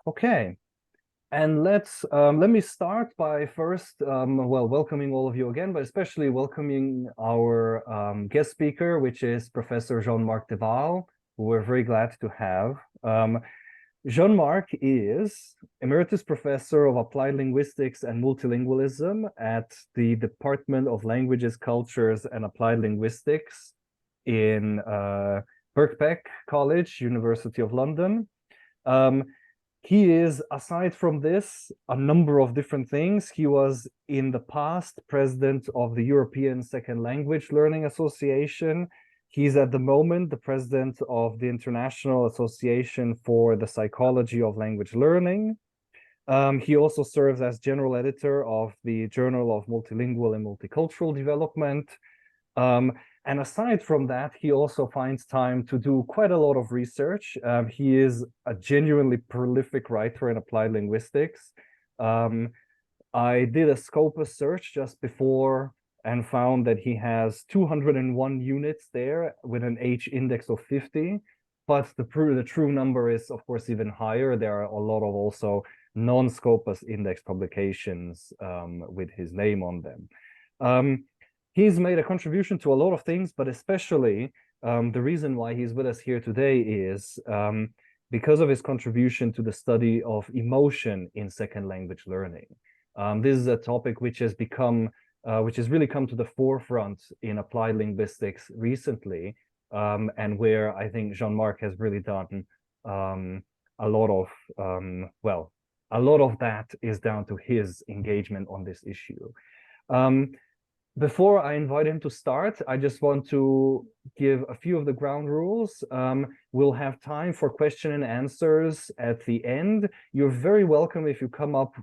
Okay, and let me start by first welcoming all of you again, but especially welcoming our guest speaker, which is Professor Jean-Marc Dewaele, who we're very glad to have. Jean-Marc is Emeritus Professor of Applied Linguistics and Multilingualism at the Department of Languages, Cultures, and Applied Linguistics in Birkbeck College, University of London. He is, aside from this, a number of different things. He was in the past president of the European Second Language Learning Association. He's at the moment the president of the International Association for the Psychology of Language Learning. He also serves as general editor of the Journal of Multilingual and Multicultural Development. And aside from that, he also finds time to do quite a lot of research. He is a genuinely prolific writer in applied linguistics. I did a Scopus search just before and found that he has 201 units there with an H index of 50. But the true number is, of course, even higher. There are a lot of also non-Scopus index publications with his name on them. He's made a contribution to a lot of things, but especially the reason why he's with us here today is because of his contribution to the study of emotion in second language learning. This is a topic which has really come to the forefront in applied linguistics recently, and where I think Jean-Marc has really done a lot of that is down to his engagement on this issue. Before I invite him to start, I just want to give a few of the ground rules. We'll have time for question and answers at the end. You're very welcome if you come up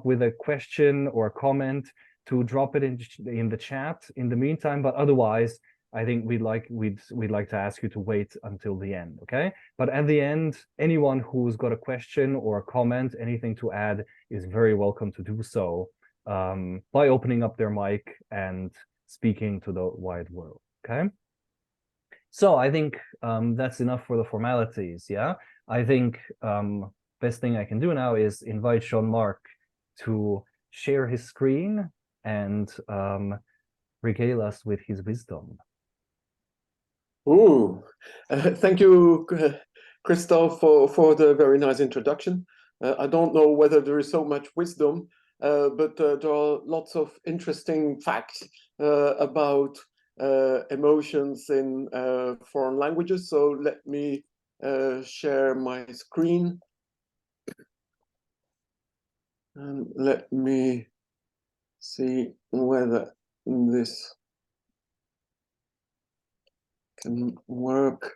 with a question or a comment to drop it in the chat in the meantime. But otherwise, I think we'd like to ask you to wait until the end, okay? But at the end, anyone who's got a question or a comment, anything to add, is very welcome to do so. By opening up their mic and speaking to the wide world, okay? So I think that's enough for the formalities, yeah? I think best thing I can do now is invite Jean-Marc to share his screen and regale us with his wisdom. Ooh, thank you, Christoph, for the very nice introduction. I don't know whether there is so much wisdom, but there are lots of interesting facts about emotions in foreign languages. So let me share my screen. And let me see whether this can work.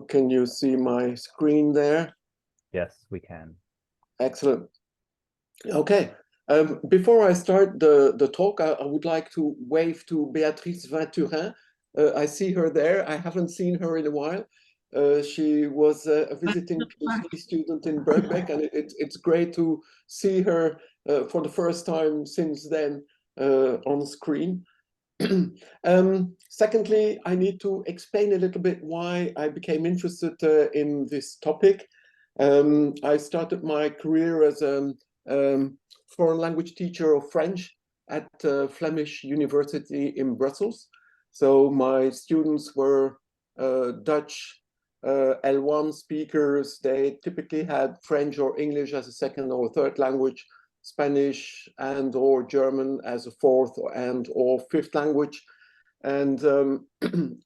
Can you see my screen there? Yes, we can. Excellent. Okay. Before I start the talk, I would like to wave to Béatrice Vinturin. I see her there. I haven't seen her in a while. She was a visiting PhD student in Birkbeck, and it's great to see her for the first time since then on screen. Secondly, I need to explain a little bit why I became interested in this topic. I started my career as a foreign language teacher of French at Flemish University in Brussels. So my students were Dutch L1 speakers. They typically had French or English as a second or third language, Spanish and or German as a fourth and or fifth language. And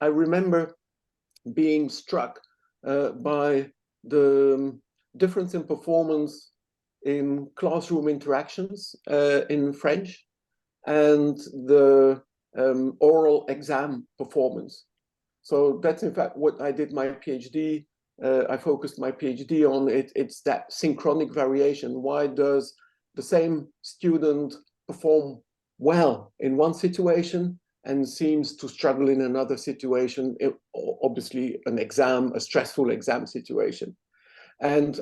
I remember being struck by the difference in performance in classroom interactions in French and the oral exam performance. So that's in fact what I did my PhD. I focused my PhD on it. It's that synchronic variation. Why does the same student perform well in one situation and seems to struggle in another situation? Obviously an exam, a stressful exam situation. And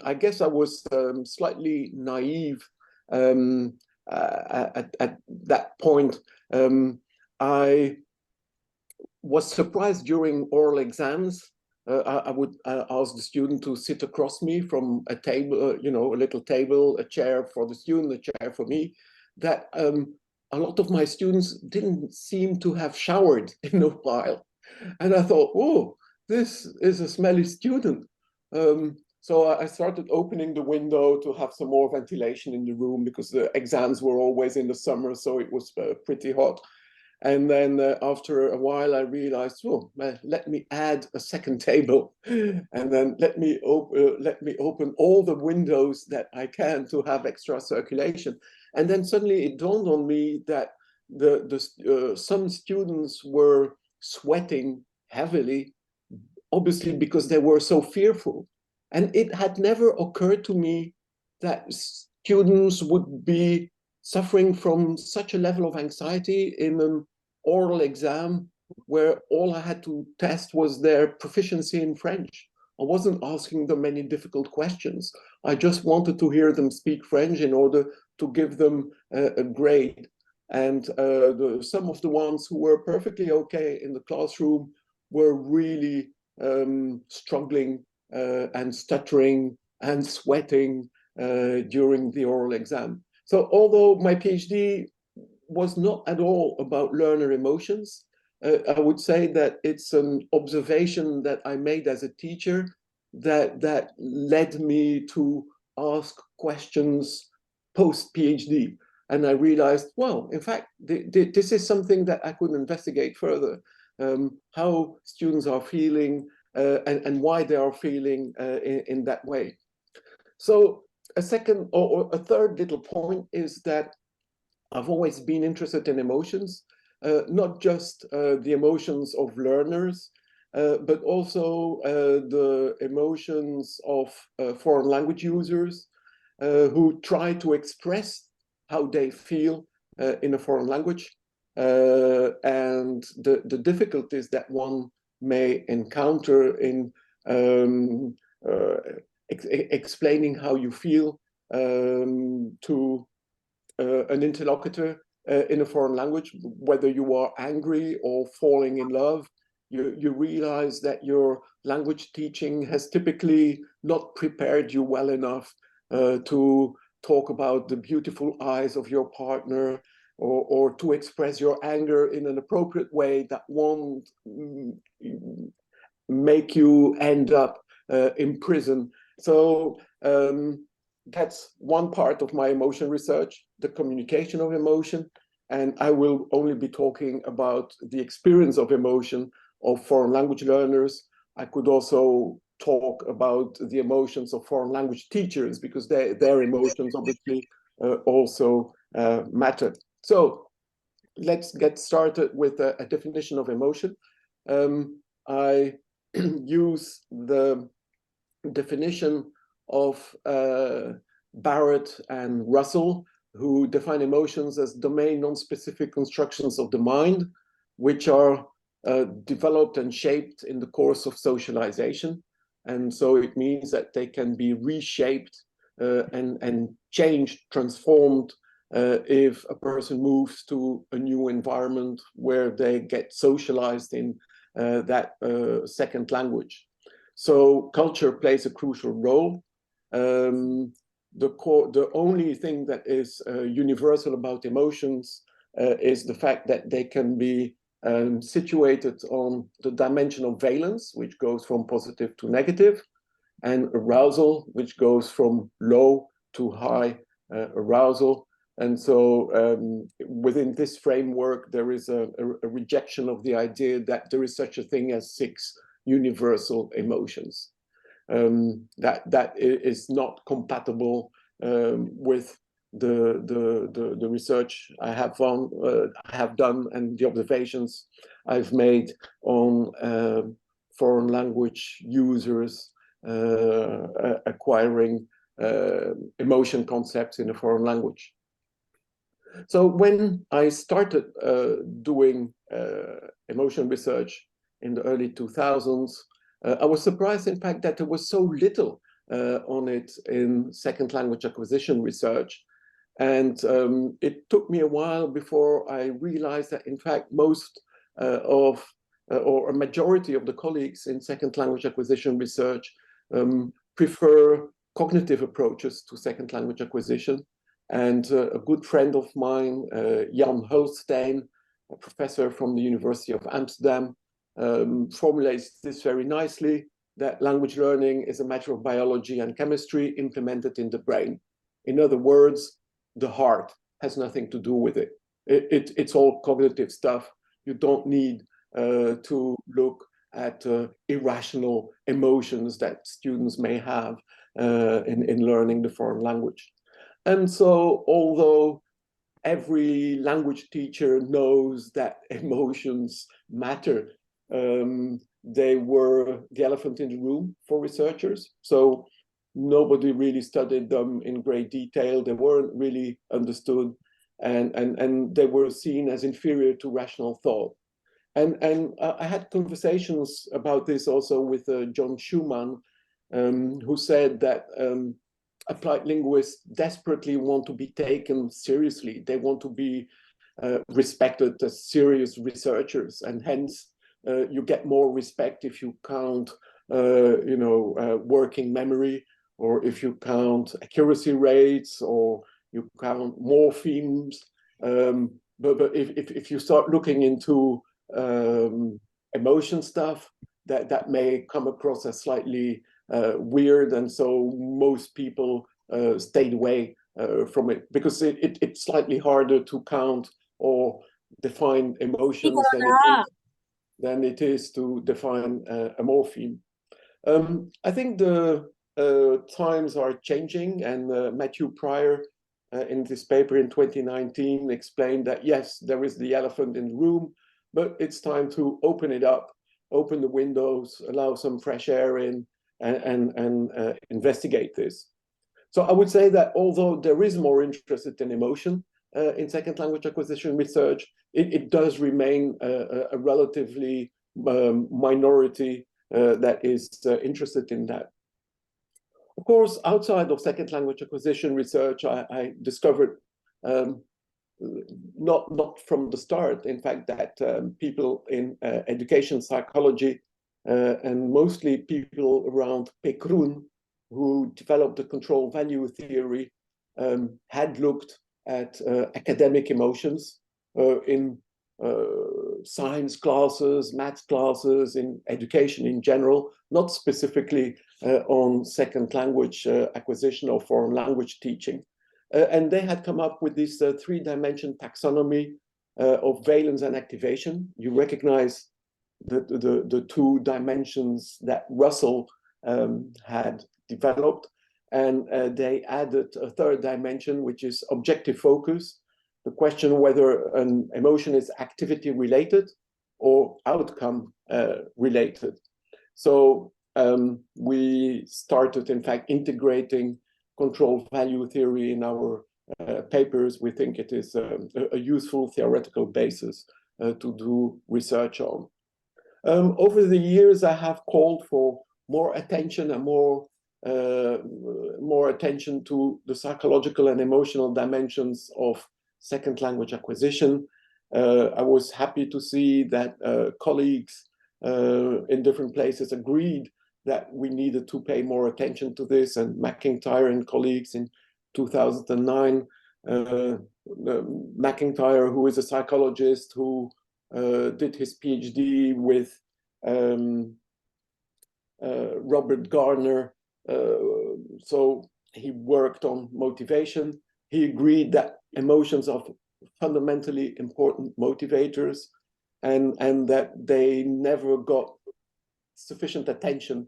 I guess I was slightly naive at that point, I was surprised during oral exams. I would ask the student to sit across me from a table, a little table, a chair for the student, a chair for me, that a lot of my students didn't seem to have showered in a while. And I thought, oh, this is a smelly student. So I started opening the window to have some more ventilation in the room, because the exams were always in the summer, so it was pretty hot. And then after a while, I realized, oh, let me add a second table, and then let me open all the windows that I can to have extra circulation. And then suddenly it dawned on me that some students were sweating heavily, obviously because they were so fearful. And it had never occurred to me that students would be suffering from such a level of anxiety in an oral exam where all I had to test was their proficiency in French. I wasn't asking them any difficult questions. I just wanted to hear them speak French in order to give them a grade. And some of the ones who were perfectly okay in the classroom were really struggling and stuttering and sweating during the oral exam. So although my PhD was not at all about learner emotions, I would say that it's an observation that I made as a teacher that led me to ask questions post-PhD. And I realized, well, in fact, this is something that I could investigate further, how students are feeling and why they are feeling in that way. So a second or a third little point is that I've always been interested in emotions, not just the emotions of learners, but also the emotions of foreign language users who try to express how they feel in a foreign language, and the difficulties that one may encounter in explaining how you feel to an interlocutor in a foreign language, whether you are angry or falling in love. You realize that your language teaching has typically not prepared you well enough to talk about the beautiful eyes of your partner, or to express your anger in an appropriate way that won't make you end up in prison. So that's one part of my emotion research, the communication of emotion. And I will only be talking about the experience of emotion of foreign language learners. I could also talk about the emotions of foreign language teachers, because their emotions obviously also matter. So let's get started with a definition of emotion. I use the definition of Barrett and Russell, who define emotions as domain non-specific constructions of the mind, which are developed and shaped in the course of socialization. And so it means that they can be reshaped and changed, transformed, if a person moves to a new environment where they get socialized in that second language. So culture plays a crucial role. The only thing that is universal about emotions is the fact that they can be situated on the dimension of valence, which goes from positive to negative, and arousal, which goes from low to high arousal. And so within this framework, there is a rejection of the idea that there is such a thing as 6 universal emotions. That is not compatible with the research I have done and the observations I've made on foreign language users acquiring emotion concepts in a foreign language. So when I started doing emotion research in the early 2000s, I was surprised, in fact, that there was so little on it in second language acquisition research. And it took me a while before I realized that, in fact, most or a majority of the colleagues in second language acquisition research prefer cognitive approaches to second language acquisition. And a good friend of mine, Jan Hulstein, a professor from the University of Amsterdam, formulates this very nicely, that language learning is a matter of biology and chemistry implemented in the brain. In other words, the heart has nothing to do with it. It's all cognitive stuff. You don't need to look at irrational emotions that students may have in learning the foreign language. And so, although every language teacher knows that emotions matter, they were the elephant in the room for researchers. So nobody really studied them in great detail. They weren't really understood, and they were seen as inferior to rational thought. And I had conversations about this also with John Schumann, who said that applied linguists desperately want to be taken seriously. They want to be respected as serious researchers, and hence you get more respect if you count, working memory, or if you count accuracy rates, or you count morphemes. But if you start looking into emotion stuff, that may come across as slightly weird, and so most people stayed away from it, because it's slightly harder to count or define emotions than it is to define a morpheme. I think the times are changing, and Matthew Pryor in this paper in 2019 explained that yes, there is the elephant in the room, but it's time to open it up, open the windows, allow some fresh air in, and investigate this. So I would say that although there is more interest in emotion in second language acquisition research, it does remain a relatively minority that is interested in that. Of course, outside of second language acquisition research, I discovered not from the start, in fact, that people in education psychology and mostly people around Pécroun, who developed the control value theory, had looked at academic emotions in science classes, maths classes, in education in general, not specifically on second language acquisition or foreign language teaching. And they had come up with this three-dimension taxonomy of valence and activation. You recognize the two dimensions that Russell had developed, and they added a third dimension, which is objective focus, the question whether an emotion is activity related or outcome related. So we started, in fact, integrating control value theory in our papers. We think it is a useful theoretical basis to do research on. Over the years, I have called for more attention and more attention to the psychological and emotional dimensions of second language acquisition. I was happy to see that colleagues in different places agreed that we needed to pay more attention to this, and McIntyre and colleagues in 2009, McIntyre, who is a psychologist who did his PhD with Robert Gardner, so he worked on motivation. He agreed that emotions are fundamentally important motivators, and that they never got sufficient attention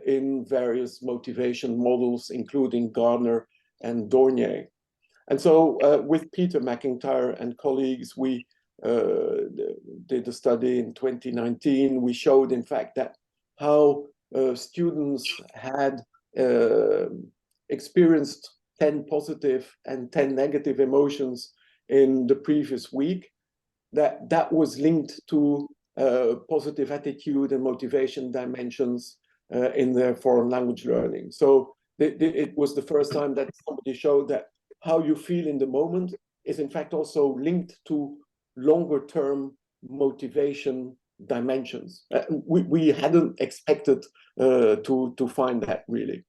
in various motivation models, including Gardner and Dornier. And so with Peter McIntyre and colleagues, we did a study in 2019. We showed, in fact, that how students had experienced 10 positive and 10 negative emotions in the previous week, that was linked to positive attitude and motivation dimensions in their foreign language learning. So it was the first time that somebody showed that how you feel in the moment is in fact also linked to longer term motivation dimensions. We hadn't expected to find that really.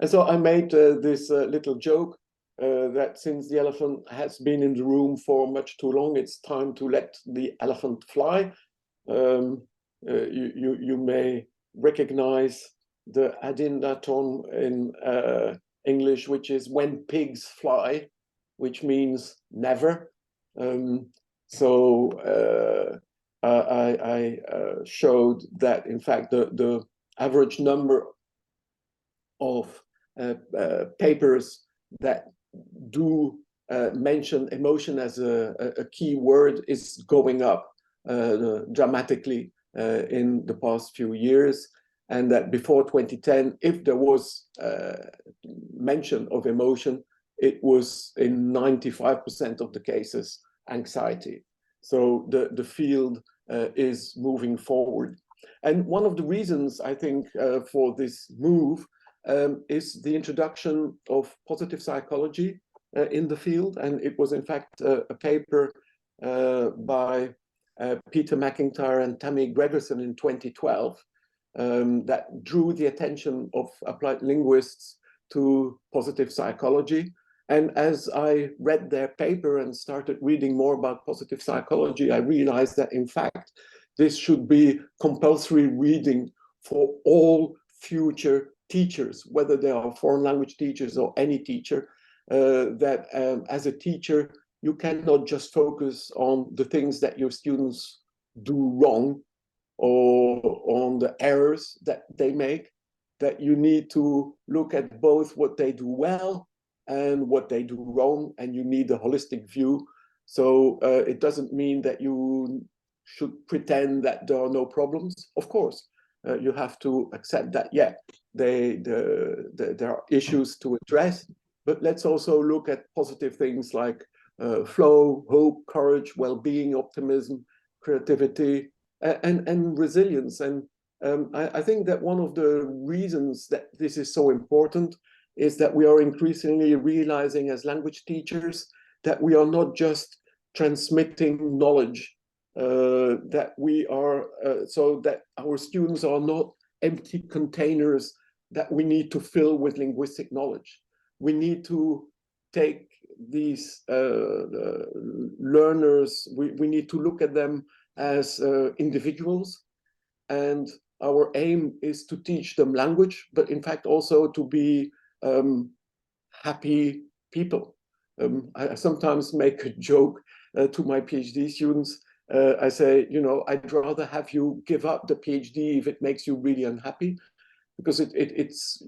And so I made this little joke that since the elephant has been in the room for much too long, it's time to let the elephant fly. You may recognize the adindaton in English, which is when pigs fly, which means never. So I showed that, in fact, the average number of papers that do mention emotion as a key word is going up dramatically in the past few years, and that before 2010, if there was mention of emotion, it was in 95% of the cases anxiety. So the field is moving forward. And one of the reasons, I think, for this move is the introduction of positive psychology in the field. And it was, in fact, a paper by Peter McIntyre and Tammy Gregerson in 2012 that drew the attention of applied linguists to positive psychology. And as I read their paper and started reading more about positive psychology, I realized that, in fact, this should be compulsory reading for all future teachers, whether they are foreign language teachers or any teacher, that as a teacher, you cannot just focus on the things that your students do wrong or on the errors that they make, that you need to look at both what they do well and what they do wrong, and you need a holistic view. So it doesn't mean that you should pretend that there are no problems. Of course, you have to accept that, yeah, there are issues to address, but let's also look at positive things like flow, hope, courage, well-being, optimism, creativity, and resilience. And I think that one of the reasons that this is so important is that we are increasingly realizing as language teachers that we are not just transmitting knowledge, that we are, so that our students are not empty containers that we need to fill with linguistic knowledge. We need to take these learners, we need to look at them as individuals, and our aim is to teach them language, but in fact also to be happy people. I sometimes make a joke to my PhD students. I say, you know, I'd rather have you give up the PhD if it makes you really unhappy, because it's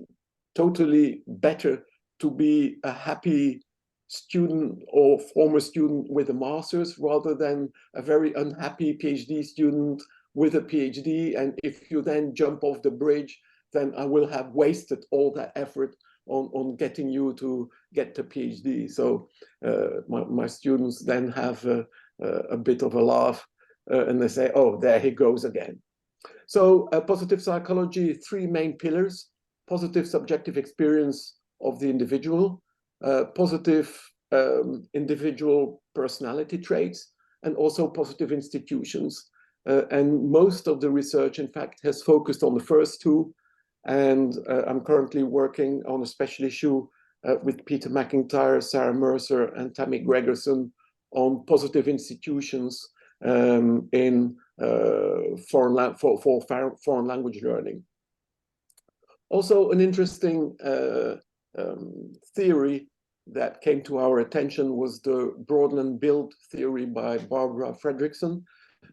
totally better to be a happy student or former student with a master's rather than a very unhappy PhD student with a PhD. And if you then jump off the bridge, then I will have wasted all that effort on getting you to get the PhD. So my students then have a bit of a laugh and they say, oh, there he goes again. So positive psychology, three main pillars: positive subjective experience of the individual, positive individual personality traits, and also positive institutions. And most of the research, in fact, has focused on the first two. And I'm currently working on a special issue with Peter McIntyre, Sarah Mercer, and Tammy Gregerson on positive institutions in foreign language learning. Also, an interesting theory that came to our attention was the Broadland build theory by Barbara Fredrickson,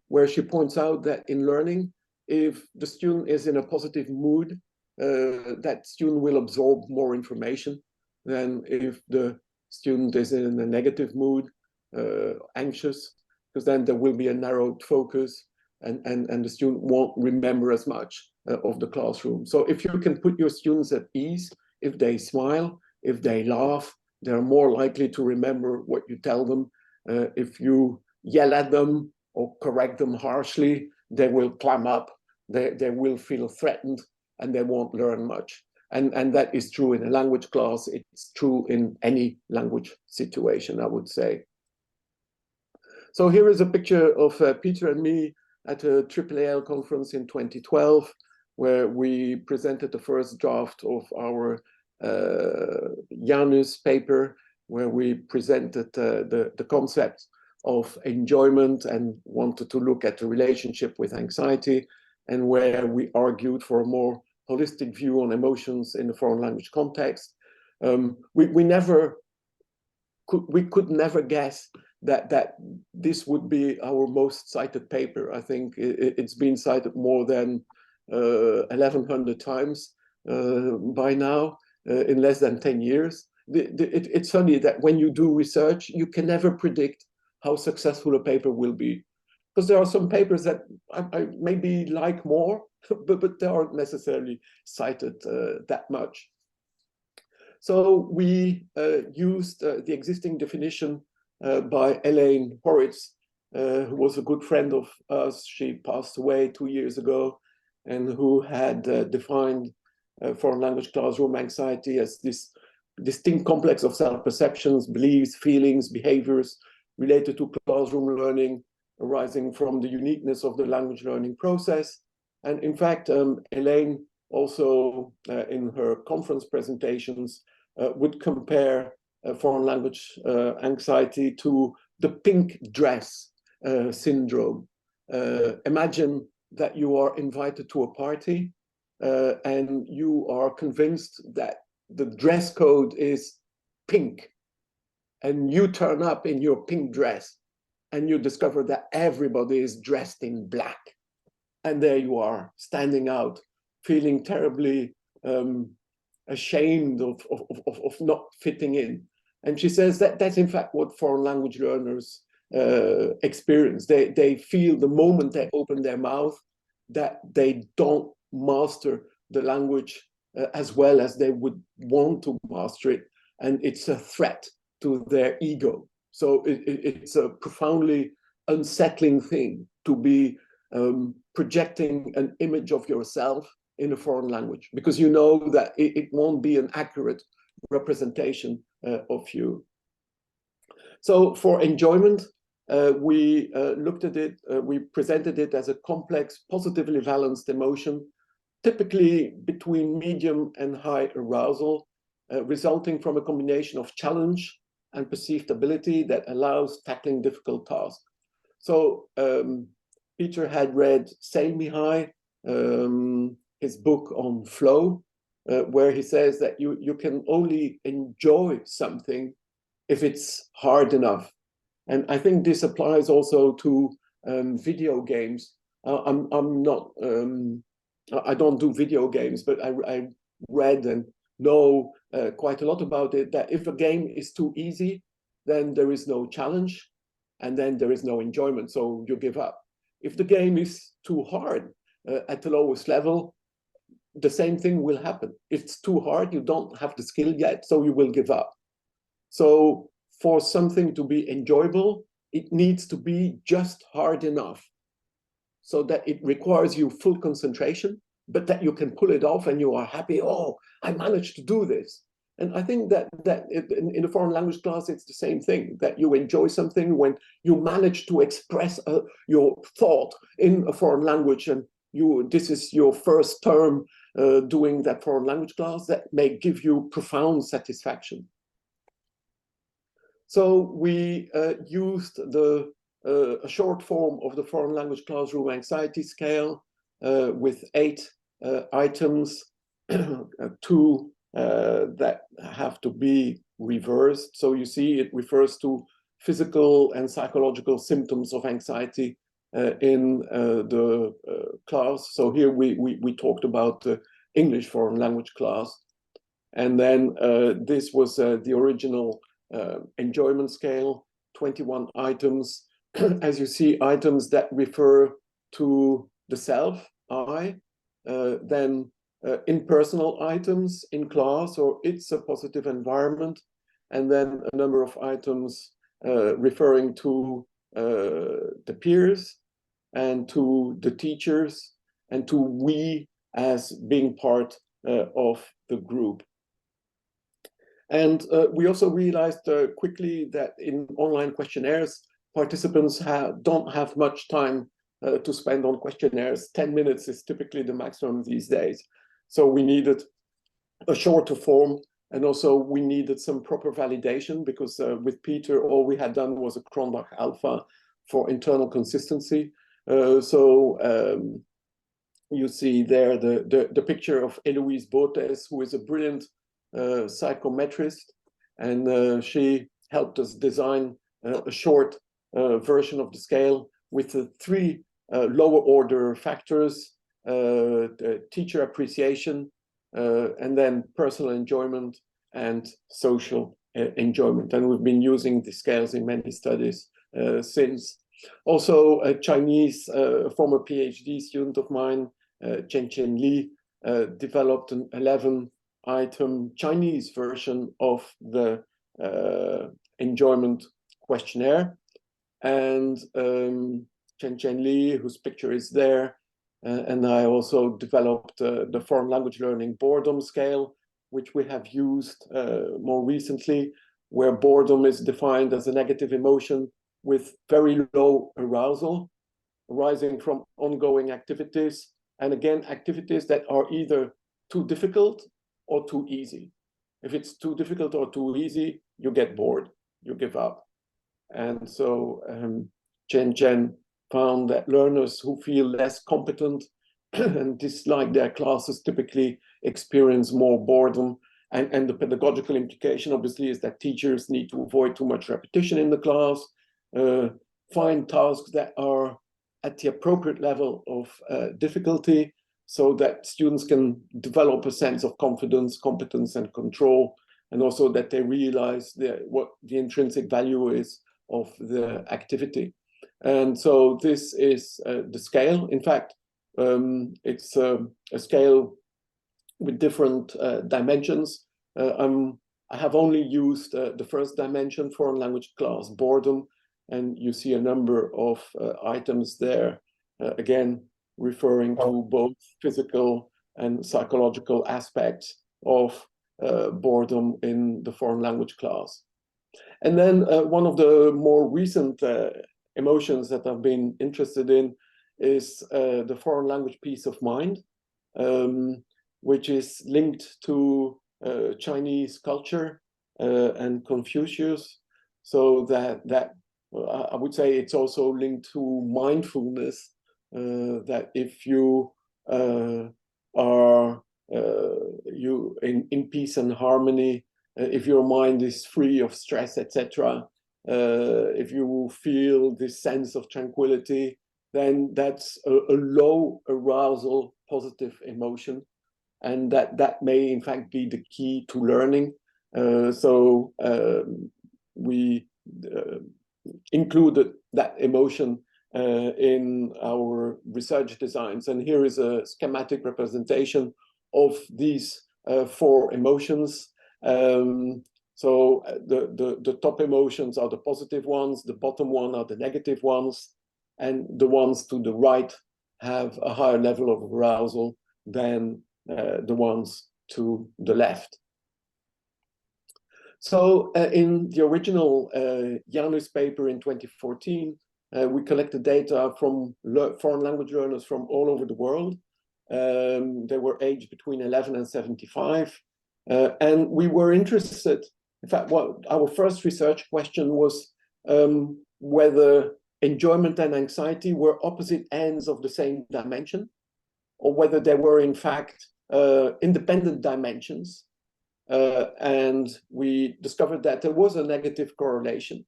where she points out that in learning, if the student is in a positive mood, that student will absorb more information than if the student is in a negative mood, anxious, because then there will be a narrowed focus and the student won't remember as much of the classroom. So if you can put your students at ease, if they smile, if they laugh, they're more likely to remember what you tell them. If you yell at them or correct them harshly, they will clam up, they will feel threatened, and they won't learn much. And that is true in a language class. It's true in any language situation, I would say. So here is a picture of Peter and me at a AAAL conference in 2012, where we presented the first draft of our Janus paper, where we presented the concept of enjoyment and wanted to look at the relationship with anxiety, and where we argued for a more holistic view on emotions in the foreign language context. We could never guess that this would be our most cited paper. I think it's been cited more than 1,100 times by now in less than 10 years. It's funny that when you do research, you can never predict how successful a paper will be, because there are some papers that I maybe like more, but they aren't necessarily cited that much. So we used the existing definition by Elaine Horitz, who was a good friend of us. She passed away 2 years ago, and who had defined foreign language classroom anxiety as this distinct complex of self-perceptions, beliefs, feelings, behaviors related to classroom learning, arising from the uniqueness of the language learning process. And in fact, Elaine also, in her conference presentations, would compare foreign language anxiety to the pink dress syndrome. Imagine that you are invited to a party and you are convinced that the dress code is pink, and you turn up in your pink dress and you discover that everybody is dressed in black. And there you are, standing out, feeling terribly ashamed of not fitting in. And she says that that's in fact what foreign language learners experience. They feel the moment they open their mouth that they don't master the language as well as they would want to master it. And it's a threat to their ego. So it's a profoundly unsettling thing to be projecting an image of yourself in a foreign language, because you know that it won't be an accurate representation of you. So for enjoyment, we looked at it, we presented it as a complex, positively balanced emotion, typically between medium and high arousal, resulting from a combination of challenge and perceived ability that allows tackling difficult tasks. So Peter had read Say Mihai, his book on flow, where he says that you can only enjoy something if it's hard enough. And I think this applies also to video games. I'm not, I don't do video games, but I read and know quite a lot about it, that if a game is too easy, then there is no challenge, and then there is no enjoyment, so you give up. If the game is too hard at the lowest level, the same thing will happen. If it's too hard, you don't have the skill yet, so you will give up. So for something to be enjoyable, it needs to be just hard enough so that it requires you full concentration, but that you can pull it off and you are happy. Oh, I managed to do this. And I think that in a foreign language class, it's the same thing, that you enjoy something when you manage to express your thought in a foreign language, and this is your first term doing that foreign language class, that may give you profound satisfaction. So we used a short form of the foreign language classroom anxiety scale with 8 items, 2 that have to be reversed. So you see it refers to physical and psychological symptoms of anxiety in the class. So here we talked about the English foreign language class. And then this was the original enjoyment scale, 21 items. As you see, items that refer to the self, I, then impersonal items in class, or it's a positive environment, and then a number of items referring to the peers and to the teachers and to we as being part of the group. And we also realized quickly that in online questionnaires, participants don't have much time to spend on questionnaires. 10 minutes is typically the maximum these days. So we needed a shorter form, and also we needed some proper validation, because with Peter, all we had done was a Cronbach alpha for internal consistency. You see there the picture of Eloise Botes, who is a brilliant psychometrist, and she helped us design a short version of the scale with the 3 lower order factors: teacher appreciation, and then personal enjoyment and social enjoyment. And we've been using the scales in many studies since. Also, a Chinese former PhD student of mine, Chen Li, developed an 11-item Chinese version of the enjoyment questionnaire. And Chen Li, whose picture is there, and I also developed the foreign language learning boredom scale, which we have used more recently, where boredom is defined as a negative emotion with very low arousal arising from ongoing activities. And again, activities that are either too difficult or too easy. If it's too difficult or too easy, you get bored, you give up. And so Chen found that learners who feel less competent and dislike their classes typically experience more boredom. And the pedagogical implication, obviously, is that teachers need to avoid too much repetition in the class, find tasks that are at the appropriate level of difficulty, so that students can develop a sense of confidence, competence, and control, and also that they realize what the intrinsic value is of the activity. And so this is the scale. In fact, it's a scale with different dimensions. I have only used the first dimension, foreign language class boredom, and you see a number of items there, again, referring to both physical and psychological aspects of boredom in the foreign language class. And then one of the more recent emotions that I've been interested in is the foreign language peace of mind, which is linked to Chinese culture and Confucius. So that I would say it's also linked to mindfulness, that if you are in peace and harmony, if your mind is free of stress, etc., if you feel this sense of tranquility, then that's a low arousal positive emotion, and that may in fact be the key to learning. So we included that emotion in our research designs, and here is a schematic representation of these 4 emotions. So the top emotions are the positive ones, the bottom one are the negative ones, and the ones to the right have a higher level of arousal than the ones to the left. So in the original Janus paper in 2014, we collected data from foreign language learners from all over the world. They were aged between 11 and 75. And we were interested, in fact, our first research question was whether enjoyment and anxiety were opposite ends of the same dimension, or whether they were in fact independent dimensions. And we discovered that there was a negative correlation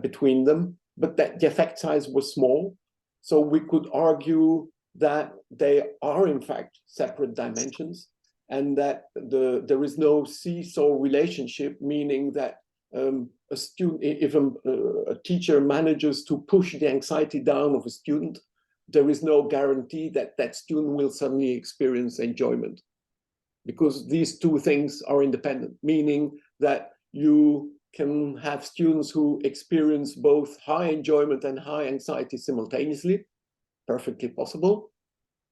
between them, but that the effect size was small. So we could argue that they are in fact separate dimensions, and that there is no seesaw relationship, meaning that a student, if a teacher manages to push the anxiety down of a student, there is no guarantee that that student will suddenly experience enjoyment, because these 2 things are independent, meaning that you can have students who experience both high enjoyment and high anxiety simultaneously, perfectly possible.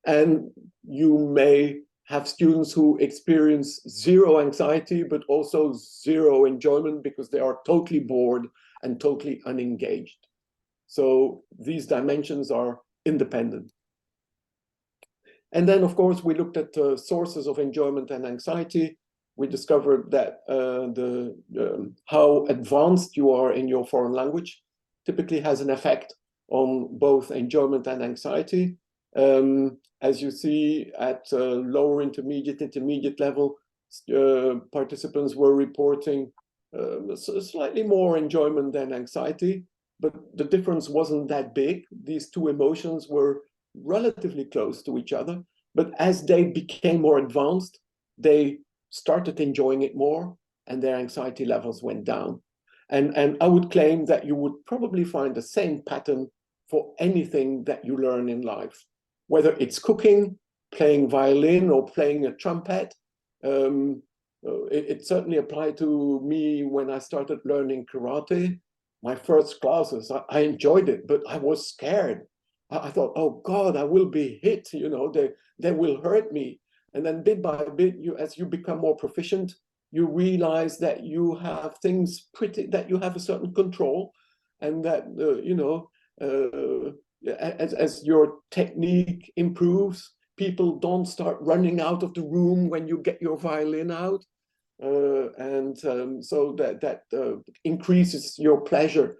And you may have students who experience zero anxiety, but also zero enjoyment because they are totally bored and totally unengaged. So these dimensions are independent. And then, of course, we looked at sources of enjoyment and anxiety. We discovered that how advanced you are in your foreign language typically has an effect on both enjoyment and anxiety. As you see at lower intermediate level, participants were reporting slightly more enjoyment than anxiety, but the difference wasn't that big. These two emotions were relatively close to each other, but as they became more advanced, they started enjoying it more and their anxiety levels went down. And I would claim that you would probably find the same pattern for anything that you learn in life, whether it's cooking, playing violin, or playing a trumpet. It certainly applied to me when I started learning karate. My first classes, I enjoyed it, but I was scared. I thought, oh God, I will be hit, they will hurt me. And then bit by bit, as you become more proficient, you realize that you have things that you have a certain control, and that, as your technique improves, people don't start running out of the room when you get your violin out. So that increases your pleasure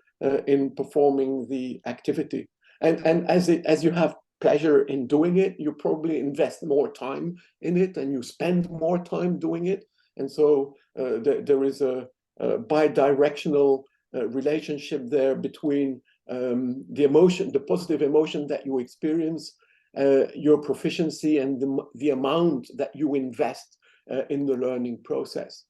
in performing the activity. And as you have pleasure in doing it, you probably invest more time in it and you spend more time doing it. And so there is a bi-directional relationship there between the positive emotion that you experience, your proficiency, and the amount that you invest in the learning process.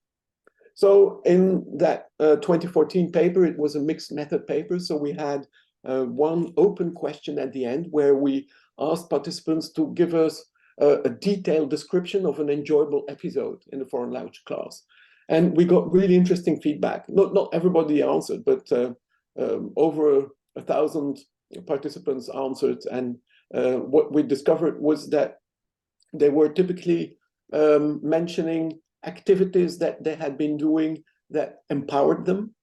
So in that 2014 paper, it was a mixed method paper. So we had one open question at the end where we asked participants to give us a detailed description of an enjoyable episode in a foreign language class. And we got really interesting feedback. Not everybody answered, but over 1,000 participants answered. And what we discovered was that they were typically mentioning activities that they had been doing that empowered them,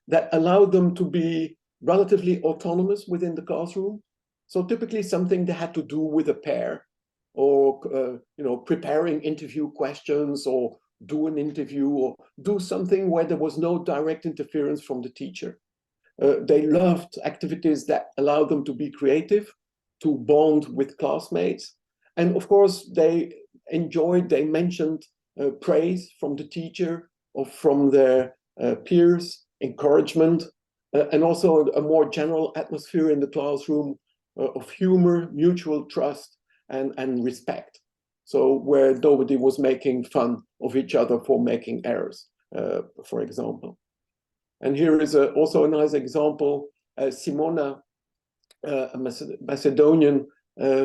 that allowed them to be relatively autonomous within the classroom. So typically something they had to do with a pair, or preparing interview questions, or do an interview, or do something where there was no direct interference from the teacher. They loved activities that allowed them to be creative, to bond with classmates. And of course, they mentioned praise from the teacher or from their peers, encouragement, and also a more general atmosphere in the classroom of humor, mutual trust, and respect. So where nobody was making fun of each other for making errors, for example. And here is also a nice example. Simona, a Macedonian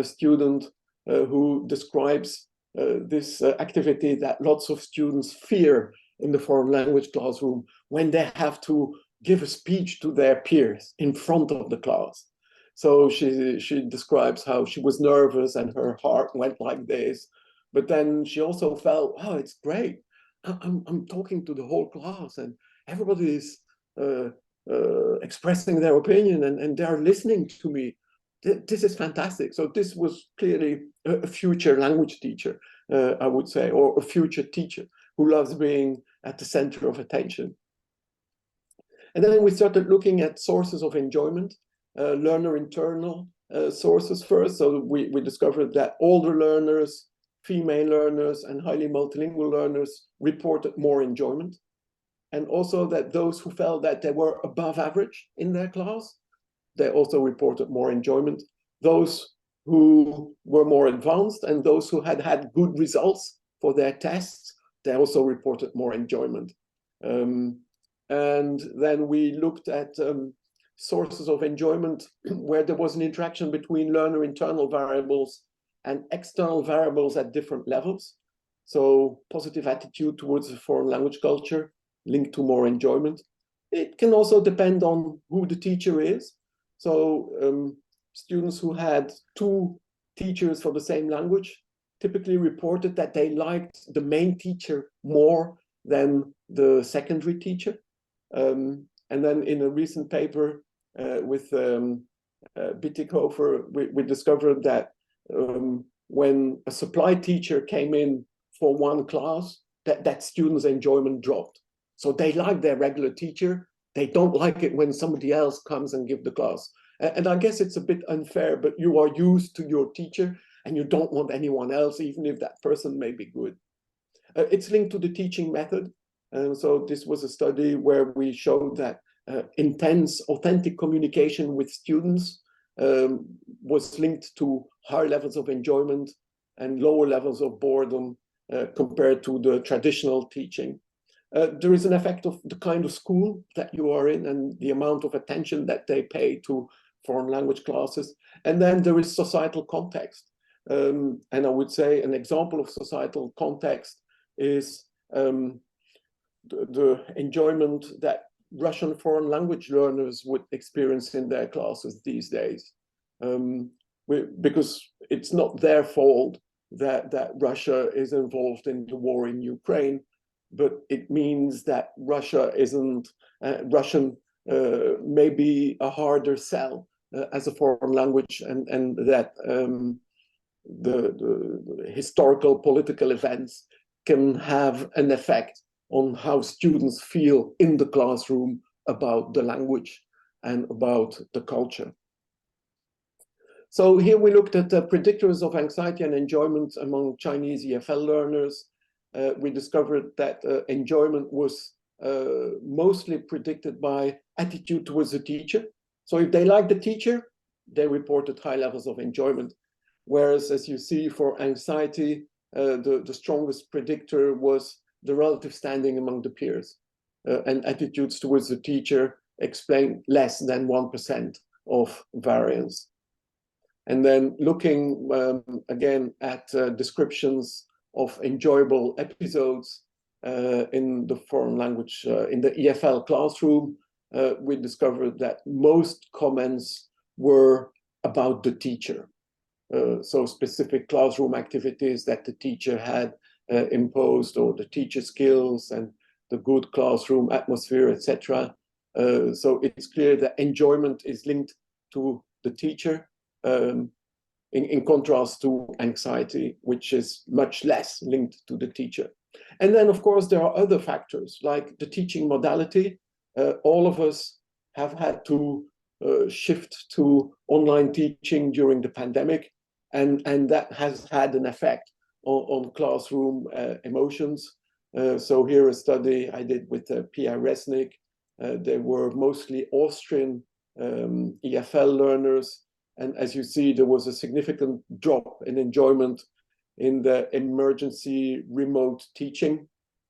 student who describes this activity that lots of students fear in the foreign language classroom when they have to give a speech to their peers in front of the class. So she describes how she was nervous and her heart went like this, but then she also felt, oh, it's great. I'm talking to the whole class and everybody is expressing their opinion and they're listening to me. This is fantastic. So this was clearly a future language teacher, I would say, or a future teacher who loves being at the center of attention. And then we started looking at sources of enjoyment, learner internal sources first. So we discovered that older learners, female learners, and highly multilingual learners reported more enjoyment. And also that those who felt that they were above average in their class, they also reported more enjoyment. Those who were more advanced and those who had had good results for their tests, they also reported more enjoyment. And then we looked at sources of enjoyment where there was an interaction between learner internal variables and external variables at different levels. So positive attitude towards a foreign language culture linked to more enjoyment. It can also depend on who the teacher is. So students who had two teachers for the same language typically reported that they liked the main teacher more than the secondary teacher. And then in a recent paper with Bittighofer, we discovered that when a supply teacher came in for one class, that students' enjoyment dropped. So they like their regular teacher. They don't like it when somebody else comes and give the class. And I guess it's a bit unfair, but you are used to your teacher and you don't want anyone else, even if that person may be good. It's linked to the teaching method. So this was a study where we showed that intense, authentic communication with students was linked to higher levels of enjoyment and lower levels of boredom compared to the traditional teaching. There is an effect of the kind of school that you are in and the amount of attention that they pay to foreign language classes. And then there is societal context. And I would say an example of societal context is the enjoyment that Russian foreign language learners would experience in their classes these days. Because it's not their fault that Russia is involved in the war in Ukraine, but it means that Russia isn't, Russian may be a harder sell as a foreign language, and that the historical political events can have an effect on how students feel in the classroom about the language and about the culture. So here we looked at the predictors of anxiety and enjoyment among Chinese EFL learners. We discovered that enjoyment was mostly predicted by attitude towards the teacher. So if they liked the teacher, they reported high levels of enjoyment. Whereas, as you see, for anxiety, the strongest predictor was the relative standing among the peers. And attitudes towards the teacher explain less than 1% of variance. And then looking again at descriptions of enjoyable episodes in the foreign language, in the EFL classroom, we discovered that most comments were about the teacher. So specific classroom activities that the teacher had imposed, or the teacher skills and the good classroom atmosphere, etc. So it's clear that enjoyment is linked to the teacher, in contrast to anxiety, which is much less linked to the teacher. And then, of course, there are other factors like the teaching modality. All of us have had to shift to online teaching during the pandemic, and that has had an effect on classroom emotions. So here a study I did with Pierre Resnick. They were mostly Austrian EFL learners. And as you see, there was a significant drop in enjoyment in the emergency remote teaching.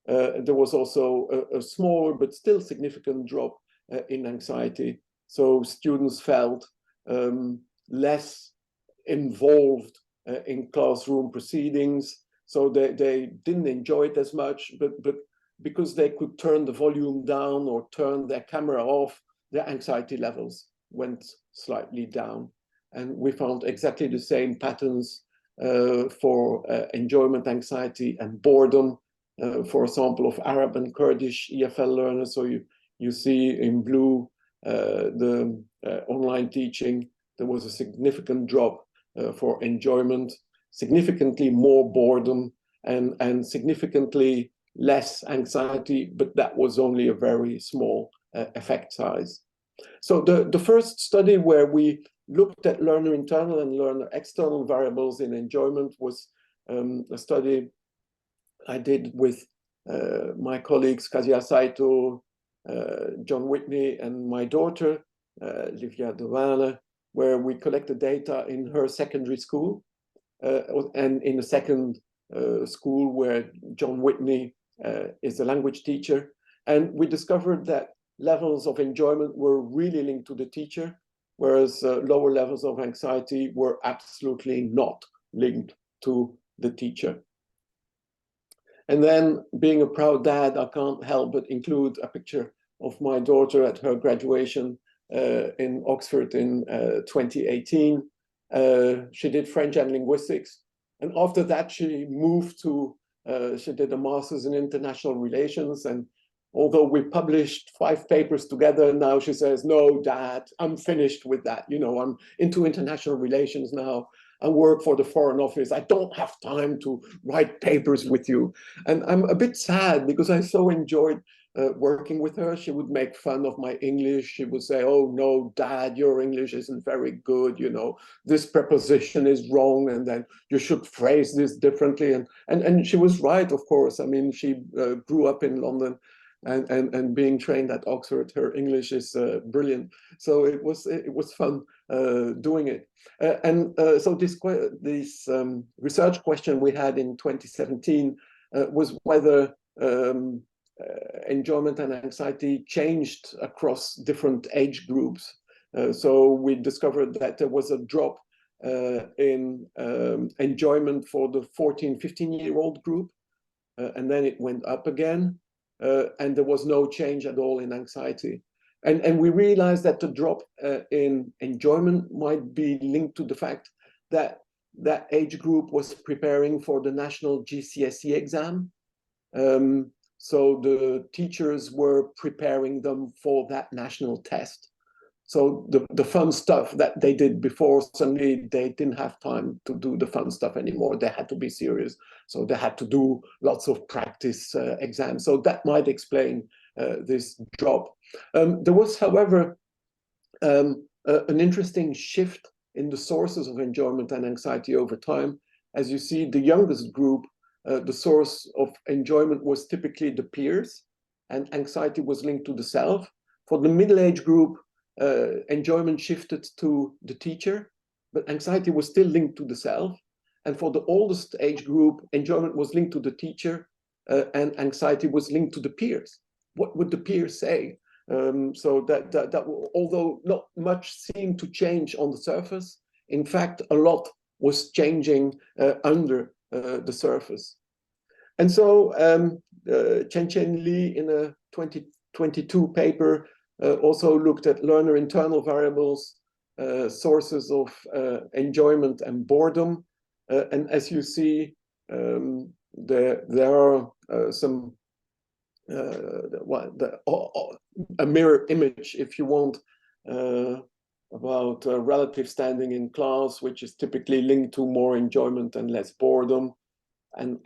There was also a smaller but still significant drop in anxiety. So students felt less involved in classroom proceedings. So they didn't enjoy it as much, but because they could turn the volume down or turn their camera off, their anxiety levels went slightly down. And we found exactly the same patterns for enjoyment, anxiety, and boredom. For a sample of Arab and Kurdish EFL learners, so you see in blue the online teaching, there was a significant drop for enjoyment, significantly more boredom, and significantly less anxiety, but that was only a very small effect size. So the first study where we looked at learner internal and learner external variables in enjoyment was a study I did with my colleagues Kasia Saito, John Whitney, and my daughter, Livia Dewaele, where we collected data in her secondary school and in a second school where John Whitney is a language teacher. And we discovered that levels of enjoyment were really linked to the teacher, whereas lower levels of anxiety were absolutely not linked to the teacher. And then, being a proud dad, I can't help but include a picture of my daughter at her graduation in Oxford in 2018. She did French and linguistics, And after that, she moved to, she did a master's in international relations. And although we published 5 papers together, now she says, no, Dad, I'm finished with that. You know, I'm into international relations now. I work for the Foreign Office. I don't have time to write papers with you. And I'm a bit sad because I so enjoyed working with her. She would make fun of my English. She would say, oh, no, Dad, your English isn't very good. You know, this preposition is wrong. And then you should phrase this differently. And she was right, of course. I mean, she grew up in London. And being trained at Oxford, her English is brilliant. So it was fun doing it. So this research question we had in 2017 was whether enjoyment and anxiety changed across different age groups. So we discovered that there was a drop in enjoyment for the 14, 15-year-old group, and then it went up again. And there was no change at all in anxiety. And we realized that the drop in enjoyment might be linked to the fact that that age group was preparing for the national GCSE exam. So the teachers were preparing them for that national test. So the fun stuff that they did before, suddenly they didn't have time to do the fun stuff anymore. They had to be serious. So they had to do lots of practice exams. So that might explain this drop. There was, however, an interesting shift in the sources of enjoyment and anxiety over time. As you see, the youngest group, the source of enjoyment was typically the peers, and anxiety was linked to the self. For the middle-age group, enjoyment shifted to the teacher, but anxiety was still linked to the self. And for the oldest age group, enjoyment was linked to the teacher, and anxiety was linked to the peers. What would the peers say? So that although not much seemed to change on the surface, in fact, a lot was changing under the surface. And so Chen Li, in a 2022 paper, also looked at learner internal variables, sources of enjoyment and boredom. And as you see, there are some, a mirror image, if you want, about relative standing in class, which is typically linked to more enjoyment and less boredom. And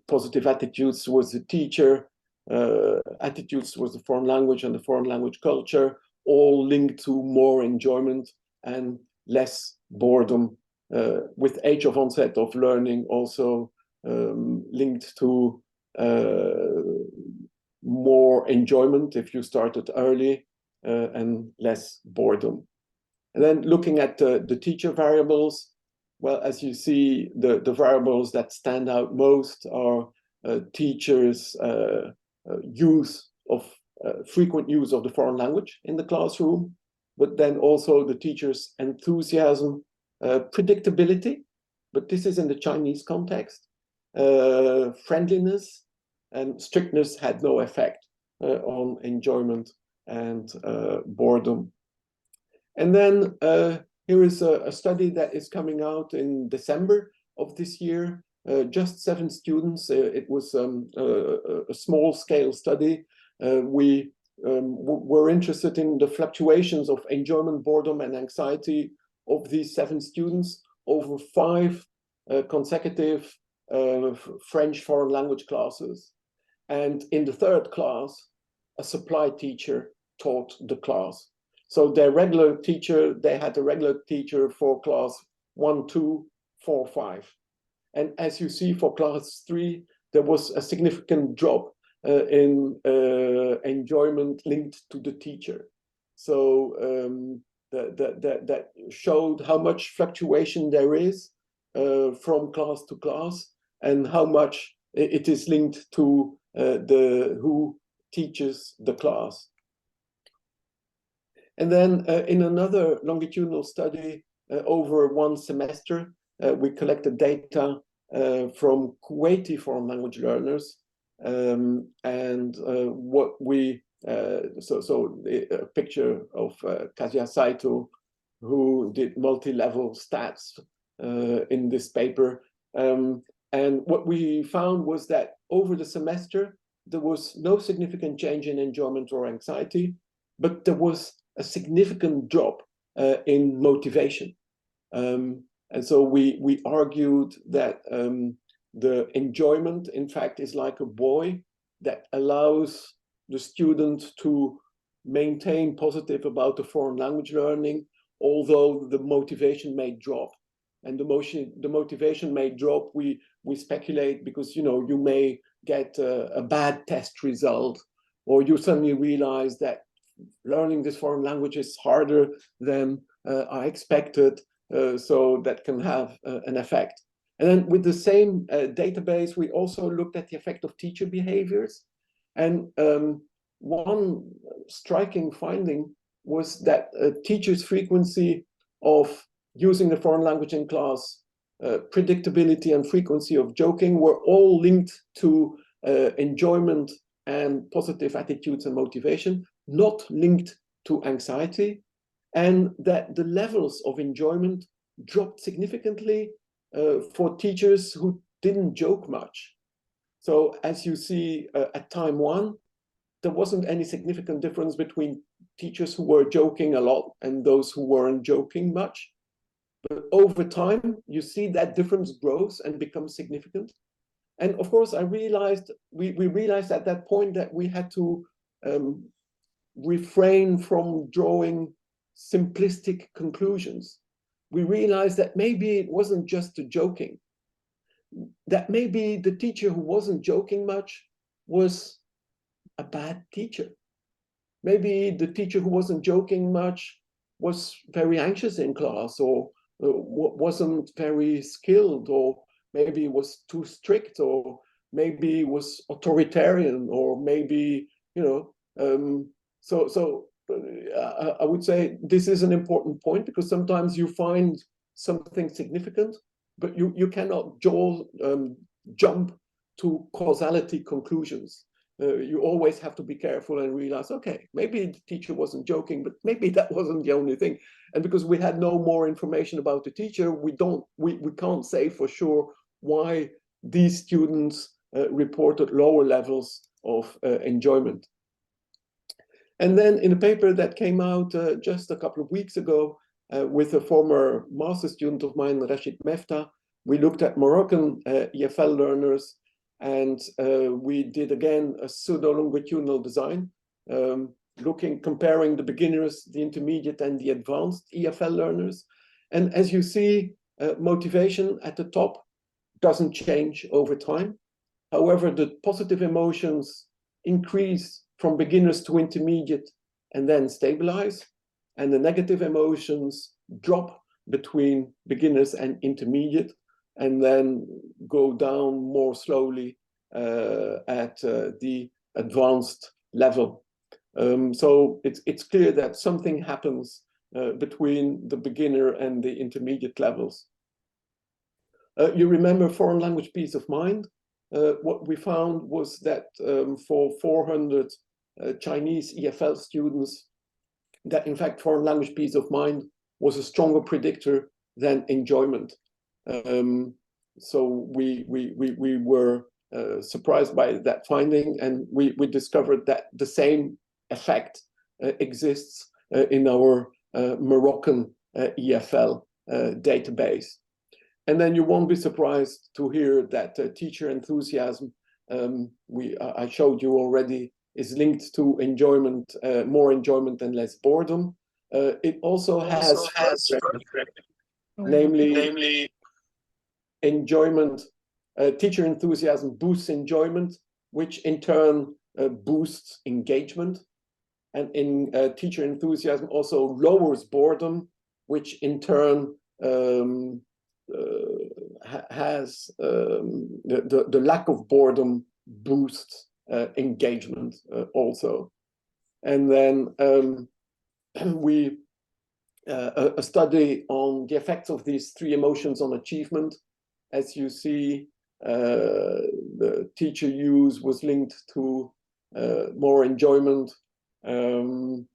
positive attitudes towards the teacher, attitudes towards the foreign language and the foreign language culture, all linked to more enjoyment and less boredom, with age of onset of learning also linked to more enjoyment if you started early, and less boredom. And then looking at the teacher variables, well, as you see, the variables that stand out most are teachers' frequent use of the foreign language in the classroom, but then also the teacher's enthusiasm, predictability, but this is in the Chinese context, friendliness, and strictness had no effect on enjoyment and boredom. And then here is a study that is coming out in December of this year. Just 7 students. It was a small-scale study. We were interested in the fluctuations of enjoyment, boredom, and anxiety of these 7 students over 5 consecutive French foreign language classes. And in the 3rd class, a supply teacher taught the class. So their regular teacher, they had a regular teacher for class 1, 2, 4, 5. And as you see for class 3, there was a significant drop in enjoyment linked to the teacher. So that showed how much fluctuation there is from class to class, and how much it is linked to who teaches the class. And then in another longitudinal study over 1 semester, we collected data from Kuwaiti foreign language learners, and what we so a picture of Kazuya Saito, who did multi-level stats in this paper. And what we found was that over the semester, there was no significant change in enjoyment or anxiety, but there was a significant drop in motivation. And so we argued that the enjoyment, in fact, is like a buoy that allows the student to maintain positive about the foreign language learning, although the motivation may drop. And the motivation may drop, we speculate, because you may get a bad test result, or you suddenly realize that learning this foreign language is harder than I expected, so that can have an effect. And then with the same database, we also looked at the effect of teacher behaviors. And one striking finding was that teachers' frequency of using the foreign language in class, predictability and frequency of joking were all linked to enjoyment and positive attitudes and motivation, not linked to anxiety, and that the levels of enjoyment dropped significantly for teachers who didn't joke much. So as you see at time one, there wasn't any significant difference between teachers who were joking a lot and those who weren't joking much. But over time, you see that difference grows and becomes significant. And of course, we realized at that point that we had to refrain from drawing simplistic conclusions. We realized that maybe it wasn't just the joking, that maybe the teacher who wasn't joking much was a bad teacher. Maybe the teacher who wasn't joking much was very anxious in class, or wasn't very skilled, or maybe was too strict, or maybe was authoritarian, or maybe, I would say this is an important point, because sometimes you find something significant, but you cannot jump to causality conclusions. You always have to be careful and realize, okay, maybe the teacher wasn't joking, but maybe that wasn't the only thing. And because we had no more information about the teacher, we can't say for sure why these students reported lower levels of enjoyment. And then in a paper that came out just a couple of weeks ago with a former master student of mine, Rashid Mefta, we looked at Moroccan EFL learners, and we did again a pseudo-longitudinal design, comparing the beginners, the intermediate, and the advanced EFL learners. And as you see, motivation at the top doesn't change over time. However, the positive emotions increase from beginners to intermediate and then stabilize, and the negative emotions drop between beginners and intermediate and then go down more slowly at the advanced level. So it's clear that something happens between the beginner and the intermediate levels. You remember foreign language peace of mind? What we found was that for 400 Chinese EFL students, that in fact foreign language peace of mind was a stronger predictor than enjoyment. So we were surprised by that finding, and we discovered that the same effect exists in our Moroccan EFL database. And then you won't be surprised to hear that teacher enthusiasm, I showed you already, is linked to enjoyment, more enjoyment and less boredom. It also has namely enjoyment. Teacher enthusiasm boosts enjoyment, which in turn boosts engagement. And in teacher enthusiasm also lowers boredom, which in turn has the lack of boredom boosts engagement also. And then a study on the effects of these three emotions on achievement. As you see, the teacher use was linked to more enjoyment, and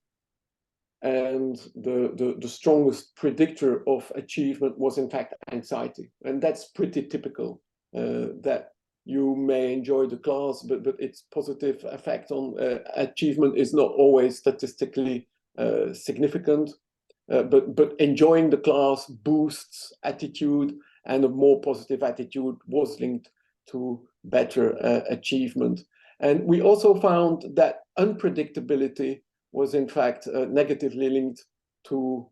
and the strongest predictor of achievement was in fact anxiety. And that's pretty typical, that you may enjoy the class, but its positive effect on achievement is not always statistically significant. But enjoying the class boosts attitude, and a more positive attitude was linked to better achievement. And we also found that unpredictability was in fact negatively linked to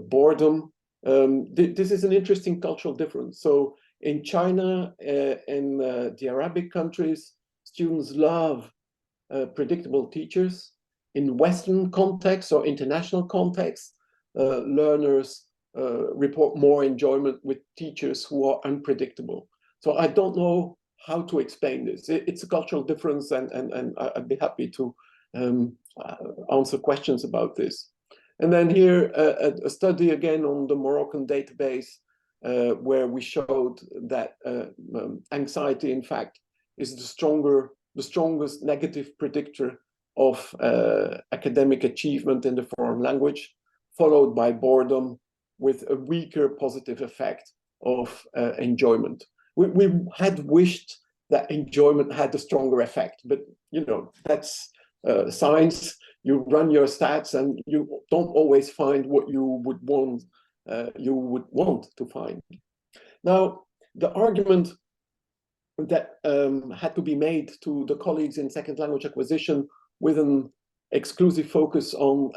boredom. This is an interesting cultural difference. So in China, in the Arabic countries, students love predictable teachers. In Western contexts or international contexts, learners report more enjoyment with teachers who are unpredictable. So I don't know how to explain this. It's a cultural difference, and I'd be happy to answer questions about this. And then here, a study again on the Moroccan database, where we showed that anxiety, in fact, is the strongest negative predictor of academic achievement in the foreign language, followed by boredom, with a weaker positive effect of enjoyment. We had wished that enjoyment had a stronger effect, but you know, that's science. You run your stats and you don't always find what you would want to find. Now, the argument that had to be made to the colleagues in second language acquisition with an exclusive focus on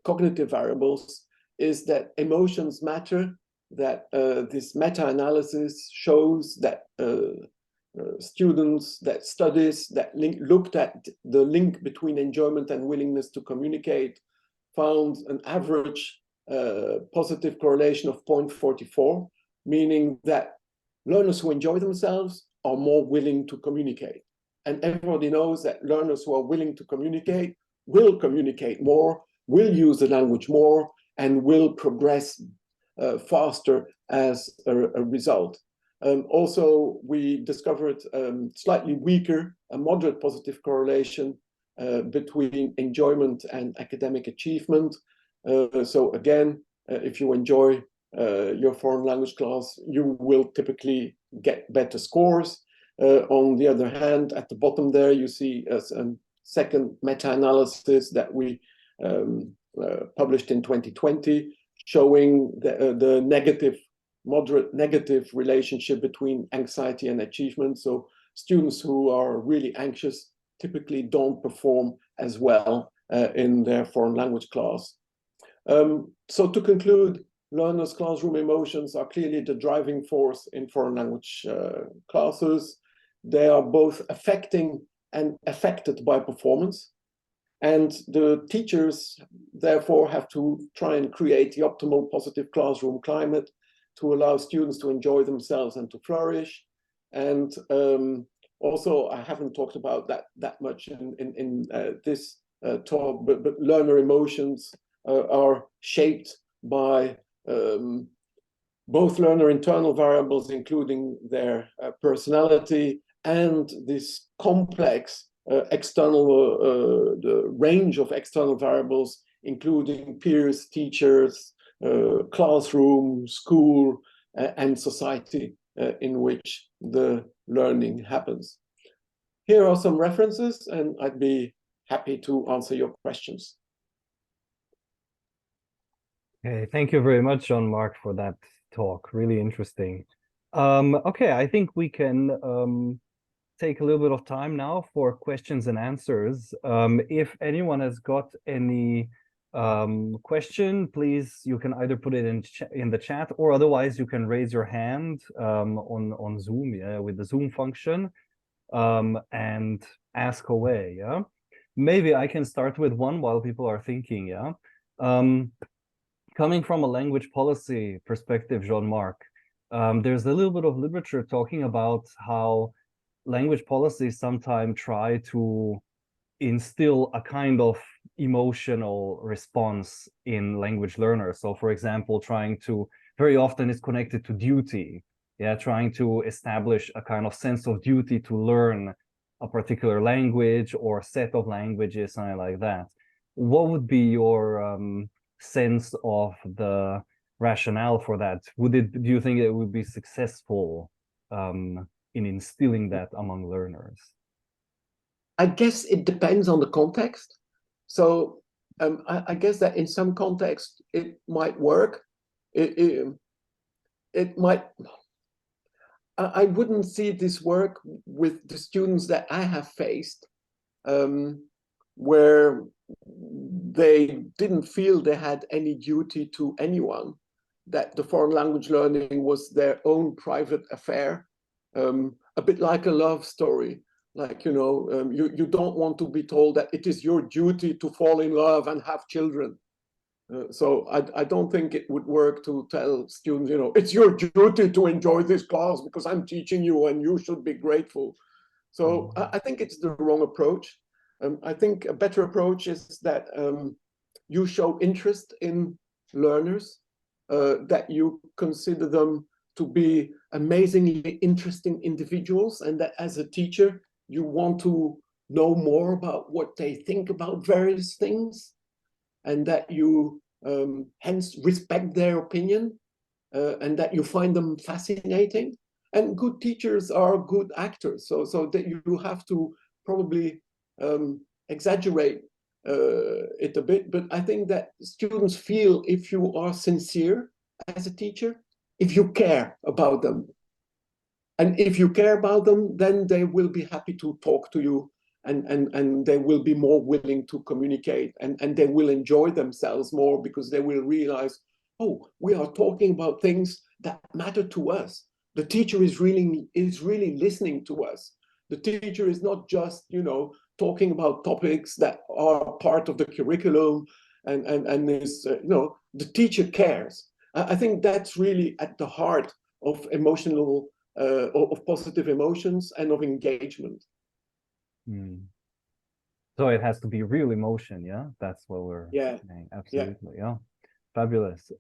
cognitive variables is that emotions matter, that this meta-analysis shows that students, that studies that looked at the link between enjoyment and willingness to communicate found an average positive correlation of 0.44, meaning that learners who enjoy themselves are more willing to communicate. And everybody knows that learners who are willing to communicate will communicate more, will use the language more, and will progress faster as a result. Also, we discovered slightly weaker, a moderate positive correlation between enjoyment and academic achievement. So again, if you enjoy your foreign language class, you will typically get better scores. On the other hand, at the bottom there, you see a second meta-analysis that we published in 2020, showing the moderate negative relationship between anxiety and achievement. So students who are really anxious typically don't perform as well in their foreign language class. So to conclude, learners' classroom emotions are clearly the driving force in foreign language classes. They are both affecting and affected by performance. And the teachers, therefore, have to try and create the optimal positive classroom climate to allow students to enjoy themselves and to flourish. And also, I haven't talked about that much in this talk, but learner emotions are shaped by both learner internal variables, including their personality, and this complex the range of external variables, including peers, teachers, classroom, school, and society in which the learning happens. Here are some references, and I'd be happy to answer your questions. Okay, thank you very much, Jean-Marc, for that talk. Really interesting. Okay, I think we can take a little bit of time now for questions and answers. If anyone has got any question, please, you can either put it in the chat, or otherwise you can raise your hand on Zoom, yeah, with the Zoom function, and ask away, yeah. Maybe I can start with one while people are thinking, yeah. Coming from a language policy perspective, Jean-Marc, there's a little bit of literature talking about how language policies sometimes try to instill a kind of emotional response in language learners. So, for example, very often it's connected to duty, yeah, trying to establish a kind of sense of duty to learn a particular language or set of languages, something like that. What would be your sense of the rationale for that? Do you think it would be successful in instilling that among learners? I guess it depends on the context. So I guess that in some context it might work. It might. I wouldn't see this work with the students that I have faced, where they didn't feel they had any duty to anyone, that the foreign language learning was their own private affair, a bit like a love story. Like, you don't want to be told that it is your duty to fall in love and have children. So I don't think it would work to tell students, it's your duty to enjoy this class because I'm teaching you and you should be grateful. So I think it's the wrong approach. I think a better approach is that you show interest in learners, that you consider them to be amazingly interesting individuals, and that as a teacher, you want to know more about what they think about various things, and that you hence respect their opinion, and that you find them fascinating. And good teachers are good actors, so that you have to probably exaggerate it a bit. But I think that students feel if you are sincere as a teacher, if you care about them. And if you care about them, then they will be happy to talk to you, and they will be more willing to communicate, and they will enjoy themselves more because they will realize, oh, we are talking about things that matter to us. The teacher is really listening to us. The teacher is not just, talking about topics that are part of the curriculum, and is, the teacher cares. I think that's really at the heart of emotional, of positive emotions and of engagement. So it has to be real emotion, yeah? That's what we're saying. Absolutely, yeah. Fabulous.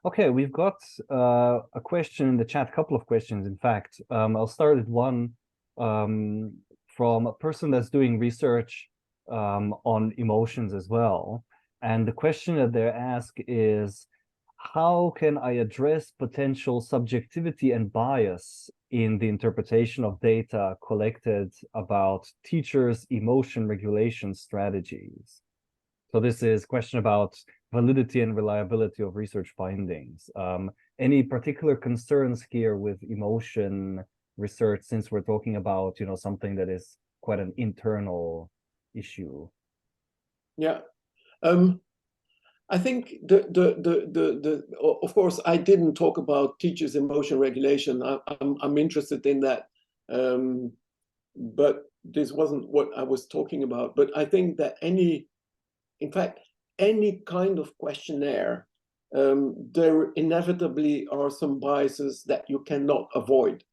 Okay, we've got a question in the chat, a couple of questions, in fact. I'll start with one from a person that's doing research on emotions as well. And the question that they ask is, how can I address potential subjectivity and bias in the interpretation of data collected about teachers' emotion regulation strategies? So this is a question about validity and reliability of research findings. Any particular concerns here with emotion research, since we're talking about, something that is quite an internal issue? Yeah. I think of course, I didn't talk about teachers' emotion regulation. I'm interested in that, but this wasn't what I was talking about. But I think that any kind of questionnaire, there inevitably are some biases that you cannot avoid.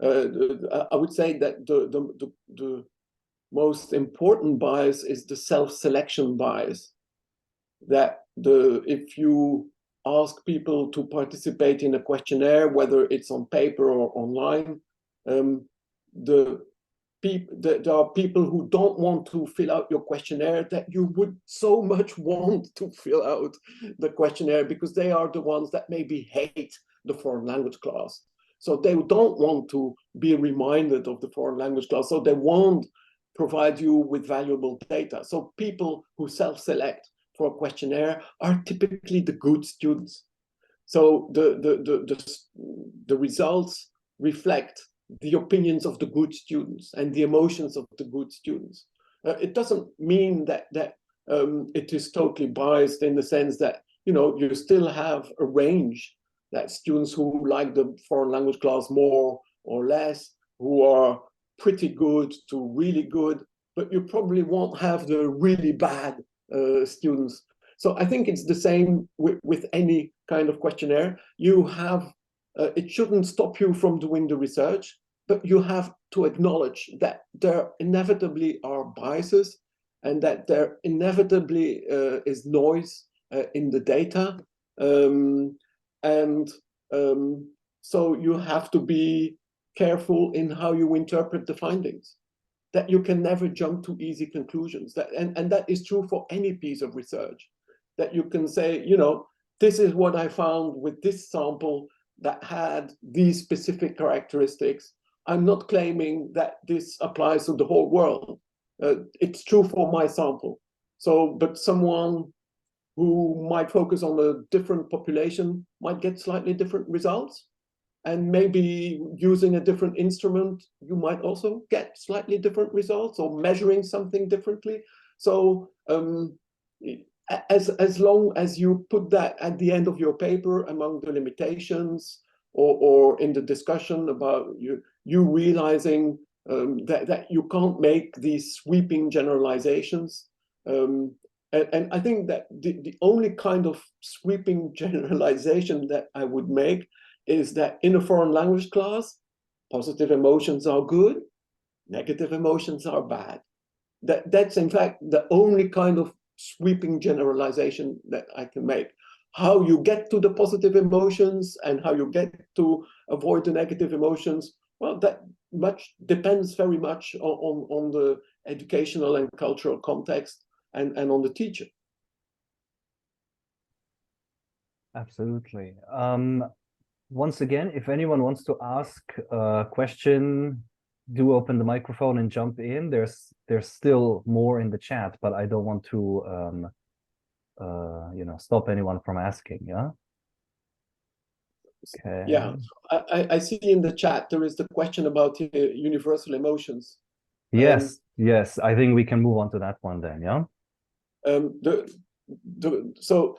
I would say that the most important bias is the self-selection bias. That if you ask people to participate in a questionnaire, whether it's on paper or online, there are people who don't want to fill out your questionnaire that you would so much want to fill out the questionnaire, because they are the ones that maybe hate the foreign language class. So they don't want to be reminded of the foreign language class, so they won't provide you with valuable data. So people who self-select for a questionnaire are typically the good students. So the results reflect the opinions of the good students and the emotions of the good students. It doesn't mean that it is totally biased, in the sense that you still have a range, that students who like the foreign language class more or less, who are pretty good to really good, but you probably won't have the really bad students. So I think it's the same with any kind of questionnaire. You have, it shouldn't stop you from doing the research, but you have to acknowledge that there inevitably are biases, and that there inevitably is noise in the data. So you have to be careful in how you interpret the findings, that you can never jump to easy conclusions. And that is true for any piece of research. that you can say, you know, this is what I found with this sample that had these specific characteristics. I'm not claiming that this applies to the whole world. It's true for my sample. So, but someone who might focus on a different population might get slightly different results. And maybe using a different instrument, you might also get slightly different results, or measuring something differently. So as long as you put that at the end of your paper among the limitations, or in the discussion about you realizing that you can't make these sweeping generalizations. And I think that the only kind of sweeping generalization that I would make is that in a foreign language class, positive emotions are good, negative emotions are bad. That's in fact the only kind of sweeping generalization that I can make. How you get to the positive emotions and how you get to avoid the negative emotions, well, that much depends very much on the educational and cultural context and on the teacher. Absolutely. Once again, if anyone wants to ask a question, do open the microphone and jump in. There's still more in the chat, but I don't want to you know, stop anyone from asking. Yeah. Okay. Yeah, I see in the chat there is the question about universal emotions. Yes, yes. I think we can move on to that one then. Yeah. So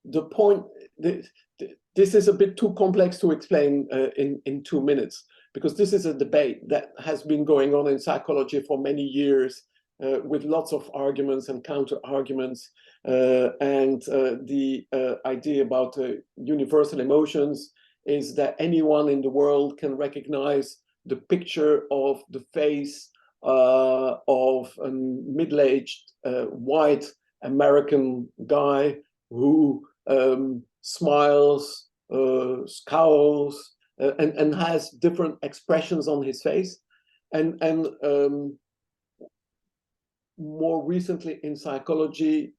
the point, this is a bit too complex to explain in 2 minutes, because this is a debate that has been going on in psychology for many years, with lots of arguments and counter arguments. And the idea about universal emotions is that anyone in the world can recognize the picture of the face of a middle-aged white American guy who smiles, scowls, and has different expressions on his face. And more recently in psychology,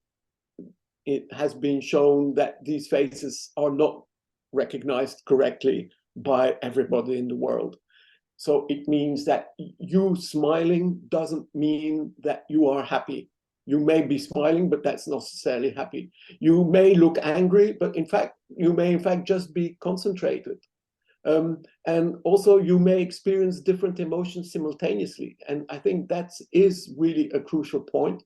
it has been shown that these faces are not recognized correctly by everybody in the world. So it means that you smiling doesn't mean that you are happy. You may be smiling, but that's not necessarily happy. You may look angry, but in fact, you may in fact just be concentrated. And also you may experience different emotions simultaneously. And I think that is really a crucial point,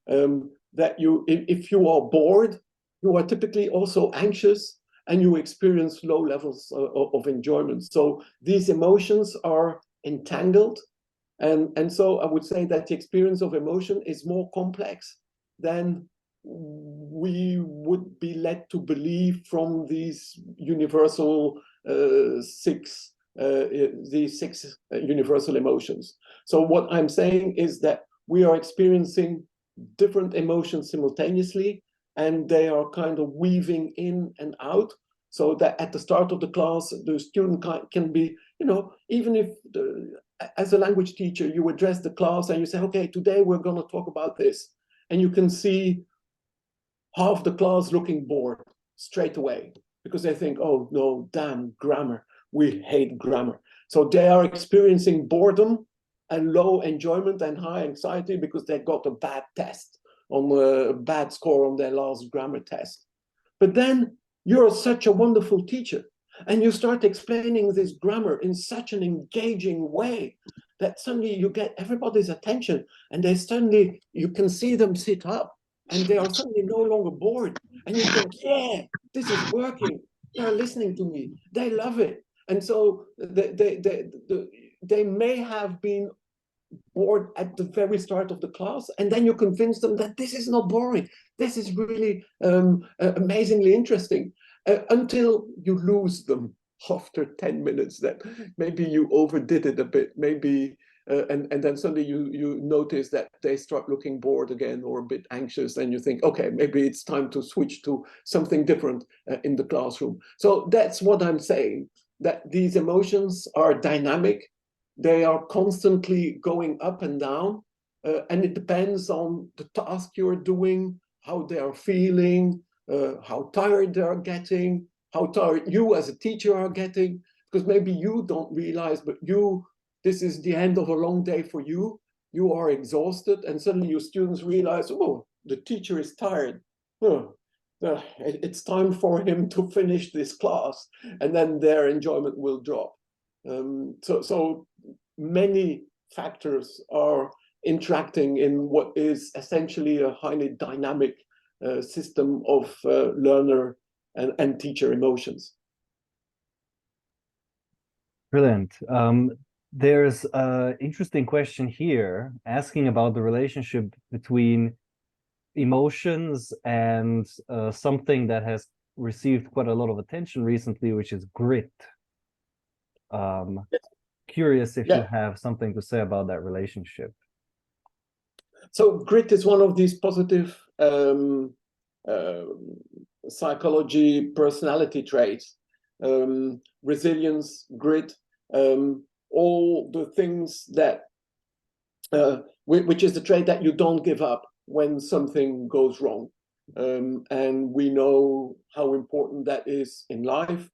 that if you are bored, you are typically also anxious, and you experience low levels of enjoyment. So these emotions are entangled. And so I would say that the experience of emotion is more complex than we would be led to believe from these universal these six universal emotions. So what I'm saying is that we are experiencing different emotions simultaneously, and they are kind of weaving in and out, so that at the start of the class, the student can be, you know, even if as a language teacher, you address the class and you say, okay, today we're going to talk about this. And you can see half the class looking bored straight away, because they think, oh no, damn grammar, we hate grammar. So they are experiencing boredom and low enjoyment and high anxiety because they got a bad test, on a bad score on their last grammar test. But then you're such a wonderful teacher, and you start explaining this grammar in such an engaging way that suddenly you get everybody's attention, and they suddenly, you can see them sit up, and they are suddenly no longer bored. And you think, yeah, this is working. They're listening to me. They love it. And so they may have been bored at the very start of the class, and then you convince them that this is not boring. This is really amazingly interesting, until you lose them after 10 minutes. That maybe you overdid it a bit, maybe, and then suddenly you notice that they start looking bored again, or a bit anxious, and you think, okay, maybe it's time to switch to something different in the classroom. So that's what I'm saying, that these emotions are dynamic. They are constantly going up and down, and it depends on the task you're doing, how they are feeling, how tired they are getting, how tired you as a teacher are getting, because maybe you don't realize, but this is the end of a long day for you. You are exhausted, and suddenly your students realize, oh, the teacher is tired. It's time for him to finish this class, and then their enjoyment will drop. So many factors are interacting in what is essentially a highly dynamic system of learner and teacher emotions. Brilliant. There's an interesting question here asking about the relationship between emotions and something that has received quite a lot of attention recently, which is grit. Curious if you have something to say about that relationship. So grit is one of these positive psychology personality traits. Resilience, grit, all the things that, which is the trait that you don't give up when something goes wrong. And we know how important that is in life.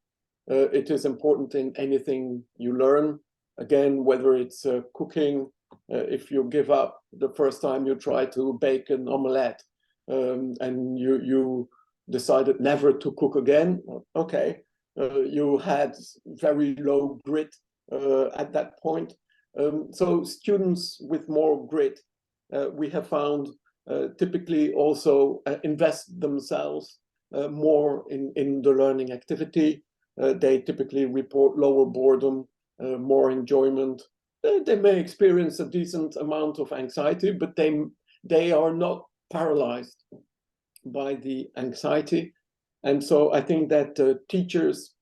It is important in anything you learn. Again, whether it's cooking, if you give up the first time you try to bake an omelette, and you decided never to cook again, okay, you had very low grit at that point. So students with more grit, we have found, typically also invest themselves more in the learning activity. They typically report lower boredom, more enjoyment. They may experience a decent amount of anxiety, but they are not paralyzed by the anxiety. And so I think that teachers,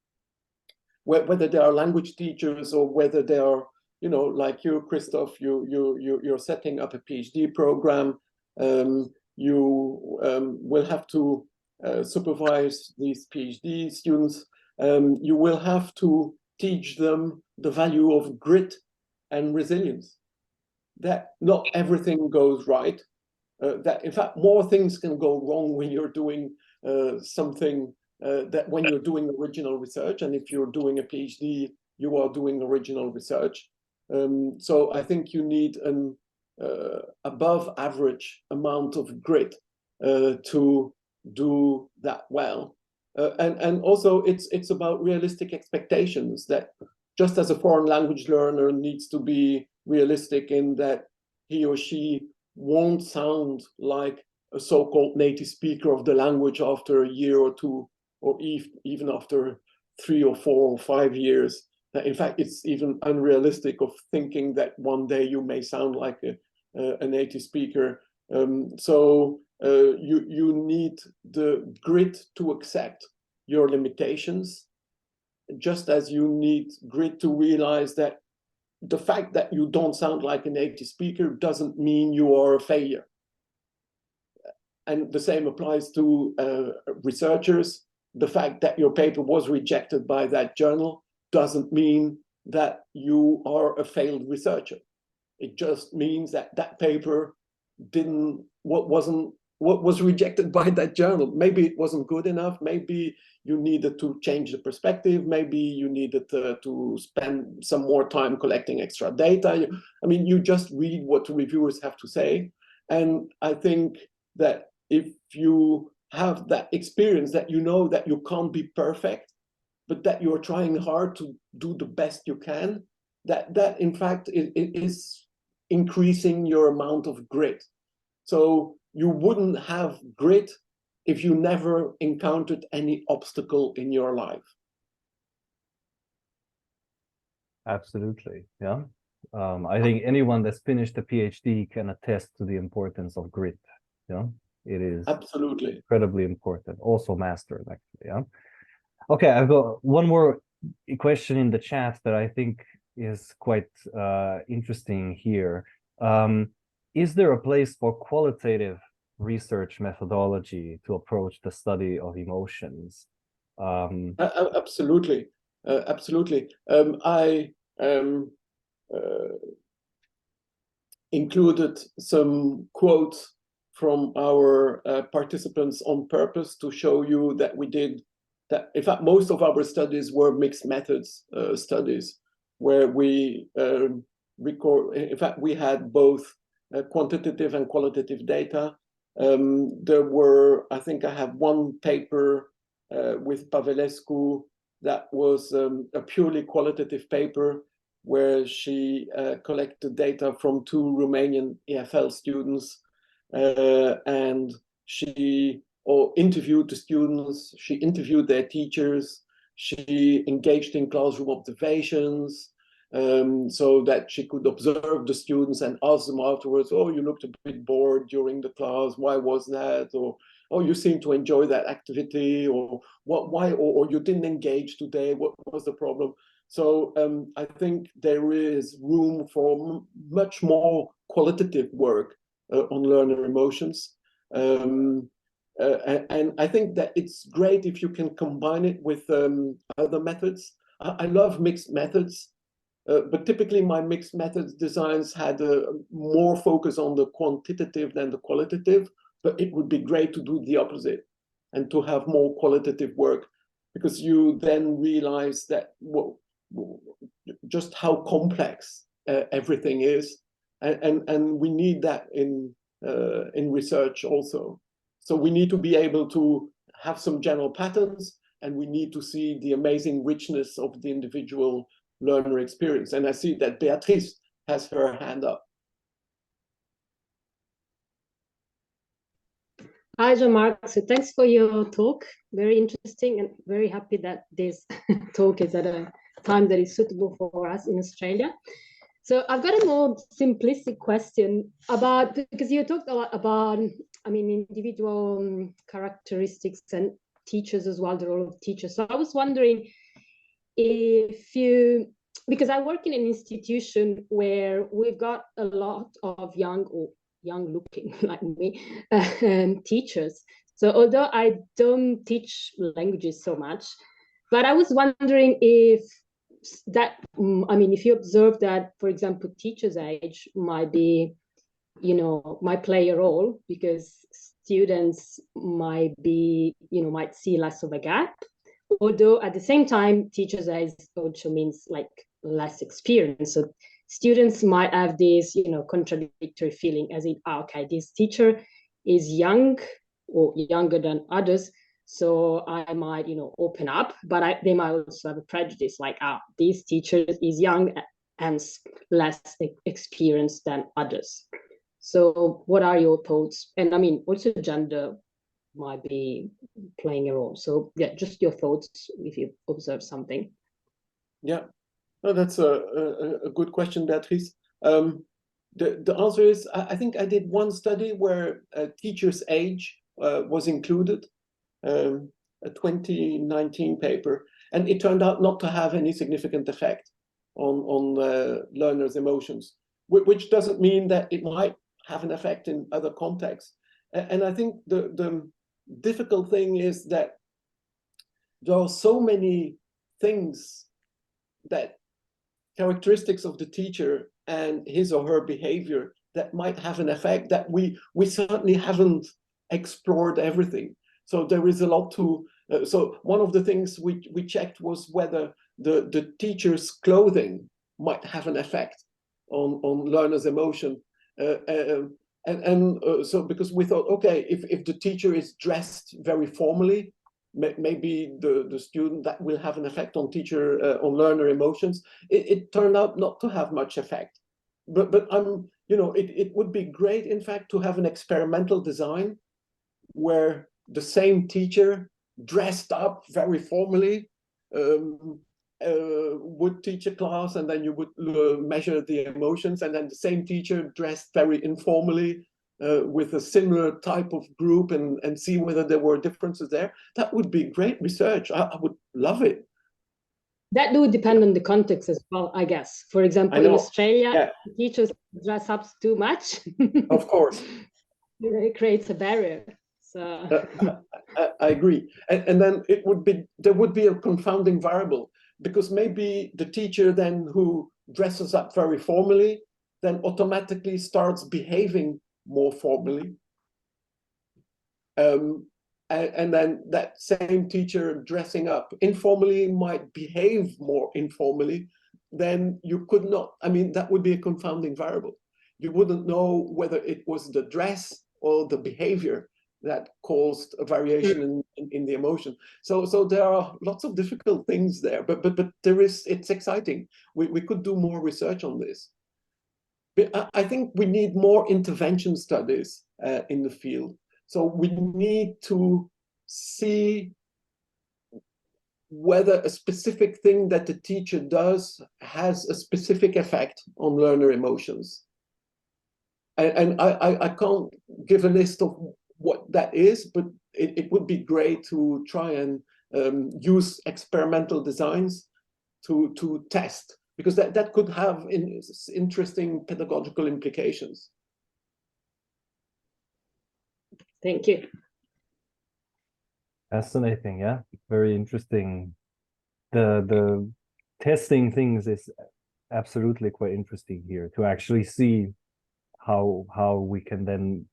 whether they are language teachers or whether they are, like you, Christoph, you're setting up a PhD program, you will have to supervise these PhD students. You will have to teach them the value of grit and resilience, that not everything goes right, that in fact more things can go wrong when you're doing something, that when you're doing original research, and if you're doing a PhD, you are doing original research. So I think you need an above average amount of grit to do that well. And also it's about realistic expectations, that just as a foreign language learner needs to be realistic in that he or she won't sound like a so-called native speaker of the language after a year or two, or even after 3 or 4 or 5 years. In fact, it's even unrealistic of thinking that one day you may sound like a native speaker. So you need the grit to accept your limitations, just as you need grit to realize that the fact that you don't sound like a native speaker doesn't mean you are a failure. And the same applies to researchers. The fact that your paper was rejected by that journal doesn't mean that you are a failed researcher. It just means that that paper was rejected by that journal. Maybe it wasn't good enough. Maybe you needed to change the perspective. Maybe you needed to spend some more time collecting extra data. I mean, you just read what the reviewers have to say. And I think that if you have that experience, that you know that you can't be perfect, but that you're trying hard to do the best you can, that in fact it is increasing your amount of grit. So you wouldn't have grit if you never encountered any obstacle in your life. Absolutely, yeah. I think anyone that's finished a PhD can attest to the importance of grit. Yeah, it is absolutely incredibly important. Also mastered, actually. Yeah. Okay, I've got one more question in the chat that I think is quite interesting here. Is there a place for qualitative research methodology to approach the study of emotions? Absolutely, absolutely. I included some quotes from our participants on purpose to show you that we did that. In fact, most of our studies were mixed methods studies, where we record. In fact, we had both quantitative and qualitative data. There were, I think I have one paper with Pavelescu that was a purely qualitative paper, where she collected data from 2 Romanian EFL students, and she interviewed the students, she interviewed their teachers, she engaged in classroom observations, so that she could observe the students and ask them afterwards, oh, you looked a bit bored during the class, why was that? Or, oh, you seem to enjoy that activity, or why, or you didn't engage today, what was the problem? So I think there is room for much more qualitative work on learner emotions. And I think that it's great if you can combine it with other methods. I love mixed methods, but typically my mixed methods designs had more focus on the quantitative than the qualitative, but it would be great to do the opposite and to have more qualitative work, because you then realize that, well, just how complex everything is, and we need that in research also. So we need to be able to have some general patterns, and we need to see the amazing richness of the individual learner experience. And I see that Beatrice has her hand up. Hi, Jean-Marc. So thanks for your talk. Very interesting, and very happy that this talk is at a time that is suitable for us in Australia. So I've got a more simplistic question about, because you talked a lot about, I mean, individual characteristics and teachers as well, the role of teachers. So I was wondering if you, because I work in an institution where we've got a lot of young looking like me teachers. So although I don't teach languages so much, but I was wondering if that, I mean, if you observe that, for example, teachers' age might be, you know, might play a role, because students might be, you know, might see less of a gap, although at the same time, teachers' age also means like less experience. So students might have this, you know, contradictory feeling, as in, okay, this teacher is young or younger than others, so I might, you know, open up, but they might also have a prejudice, like, this teacher is young and less experienced than others. So what are your thoughts? And I mean, also gender might be playing a role. So yeah, just your thoughts if you observe something. Yeah, no, that's a good question, Beatrice. The answer is, I think I did one study where a teacher's age was included, a 2019 paper, and it turned out not to have any significant effect on learners' emotions, which doesn't mean that it might have an effect in other contexts. And I think the difficult thing is that there are so many things, that characteristics of the teacher and his or her behavior, that might have an effect, that we certainly haven't explored everything. So there is a lot to, so one of the things we checked was whether the teacher's clothing might have an effect on learners' emotion. So because we thought, okay, if the teacher is dressed very formally, maybe the student, that will have an effect on on learner emotions. It turned out not to have much effect. But you know, it would be great, in fact, to have an experimental design where the same teacher dressed up very formally would teach a class, and then you would measure the emotions, and then the same teacher dressed very informally with a similar type of group, and see whether there were differences there. That would be great research. I would love it. That would depend on the context as well, I guess. For example, in Australia, teachers dress up too much. Of course. It creates a barrier. So I agree. And then there would be a confounding variable, because maybe the teacher then who dresses up very formally then automatically starts behaving more formally. and then that same teacher dressing up informally might behave more informally, then you could not, I mean, that would be a confounding variable. You wouldn't know whether it was the dress or the behavior that caused a variation in the emotion. So there are lots of difficult things there, but there is, it's exciting. We could do more research on this. But I think we need more intervention studies in the field. So we need to see whether a specific thing that the teacher does has a specific effect on learner emotions. And I can't give a list of what that is, but it would be great to try and use experimental designs to test, because that could have interesting pedagogical implications. Thank you. Fascinating, yeah, very interesting. The testing things is absolutely quite interesting here to actually see how we can then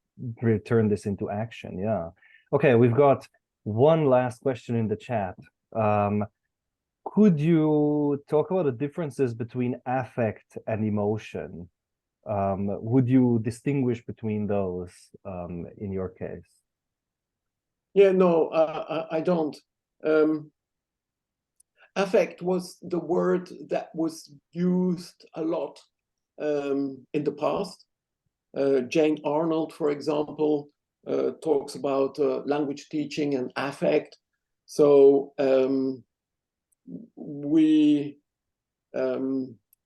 return this into action. Yeah. Okay, we've got one last question in the chat. Could you talk about the differences between affect and emotion? Would you distinguish between those in your case? Yeah, no, I don't. Affect was the word that was used a lot in the past. Jane Arnold, for example, talks about language teaching and affect. So we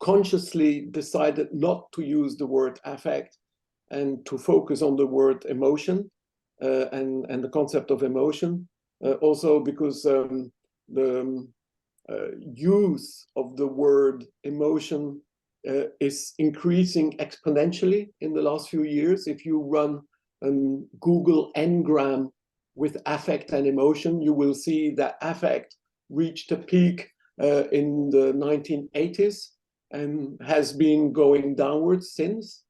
consciously decided not to use the word affect and to focus on the word emotion and the concept of emotion. Also because the use of the word emotion is increasing exponentially in the last few years. If you run Google Ngram with affect and emotion, you will see that affect reached a peak in the 1980s and has been going downwards since,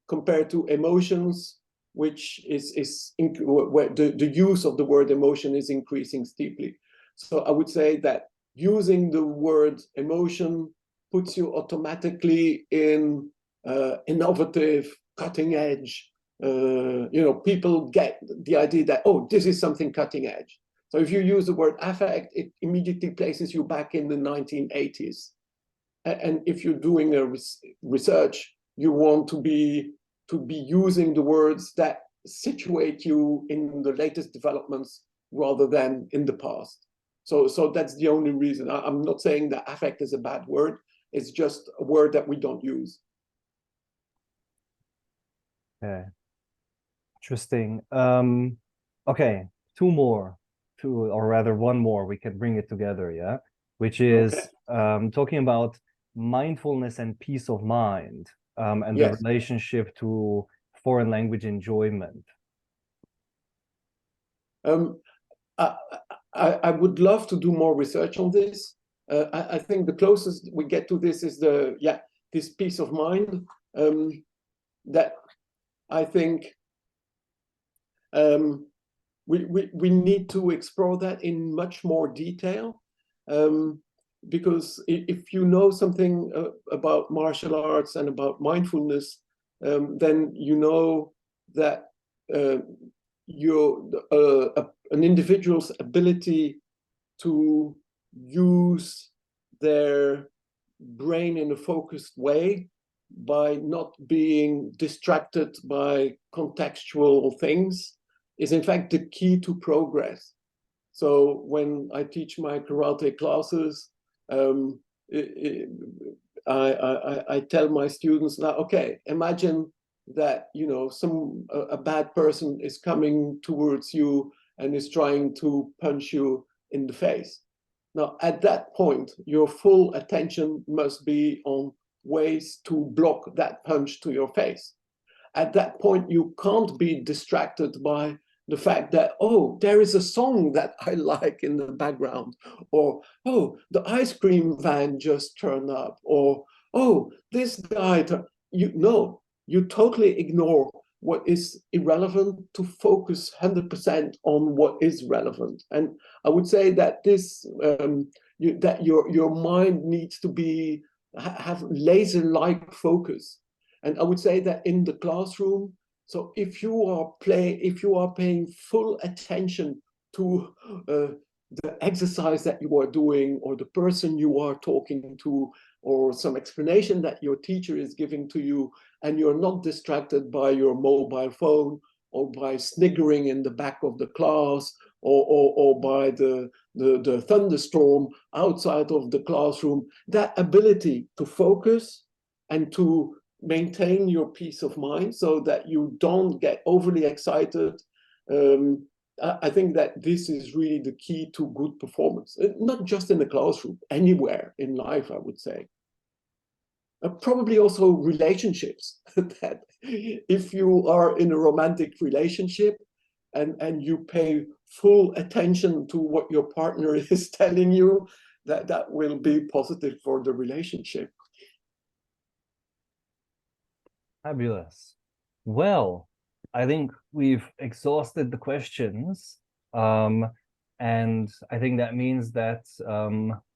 compared to emotions, which is where the use of the word emotion is increasing steeply. So I would say that using the word emotion puts you automatically in innovative, cutting edge. People get the idea that, oh, this is something cutting edge. So if you use the word affect, it immediately places you back in the 1980s. And if you're doing a research, you want to be using the words that situate you in the latest developments rather than in the past. So that's the only reason. I'm not saying that affect is a bad word. It's just a word that we don't use. Okay. Interesting. Okay, or rather one more, we can bring it together, yeah? Which is talking about mindfulness and peace of mind, and the relationship to foreign language enjoyment. I would love to do more research on this. I think the closest we get to this is this peace of mind that I think we need to explore that in much more detail, because if you know something about martial arts and about mindfulness, then you know that an individual's ability to use their brain in a focused way by not being distracted by contextual things is in fact the key to progress. So when I teach my karate classes, I tell my students now, okay, imagine that a bad person is coming towards you and is trying to punch you in the face. Now, at that point, your full attention must be on ways to block that punch to your face. At that point, you can't be distracted by the fact that, oh, there is a song that I like in the background, or, oh, the ice cream van just turned up, or, oh, this guy, you totally ignore what is irrelevant to focus 100% on what is relevant. And I would say that this that your mind needs to be have laser-like focus. And I would say that in the classroom, so if you are paying full attention to the exercise that you are doing, or the person you are talking to, or some explanation that your teacher is giving to you, and you're not distracted by your mobile phone, or by sniggering in the back of the class, or by the thunderstorm outside of the classroom, that ability to focus and to maintain your peace of mind so that you don't get overly excited. I think that this is really the key to good performance, not just in the classroom, anywhere in life, I would say. Probably also relationships, that if you are in a romantic relationship and you pay full attention to what your partner is telling you, that will be positive for the relationship. Fabulous. Well, I think we've exhausted the questions. And I think that means that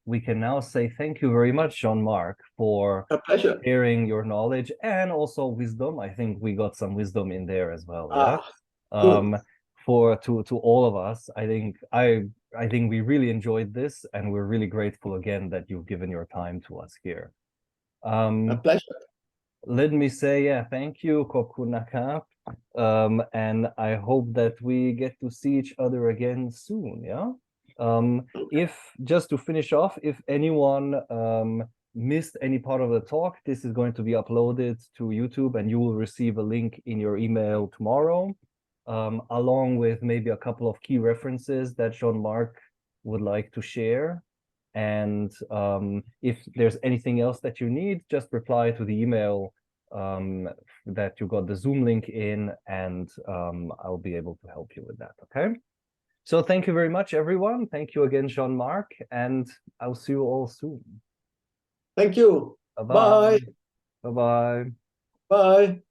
we can now say thank you very much, Jean-Marc, for a pleasure. sharing your knowledge and also wisdom. I think we got some wisdom in there as well. Yeah. To all of us. I think we really enjoyed this, and we're really grateful again that you've given your time to us here. A pleasure. Let me say, yeah, thank you, Kokunaka. And I hope that we get to see each other again soon, yeah? If, just to finish off, if anyone missed any part of the talk, this is going to be uploaded to YouTube, and you will receive a link in your email tomorrow, along with maybe a couple of key references that Jean-Marc would like to share. And if there's anything else that you need, just reply to the email that you got the Zoom link in, and I'll be able to help you with that, okay? So thank you very much, everyone. Thank you again, Jean-Marc, and I'll see you all soon. Thank you. Bye-bye. Bye-bye. Bye.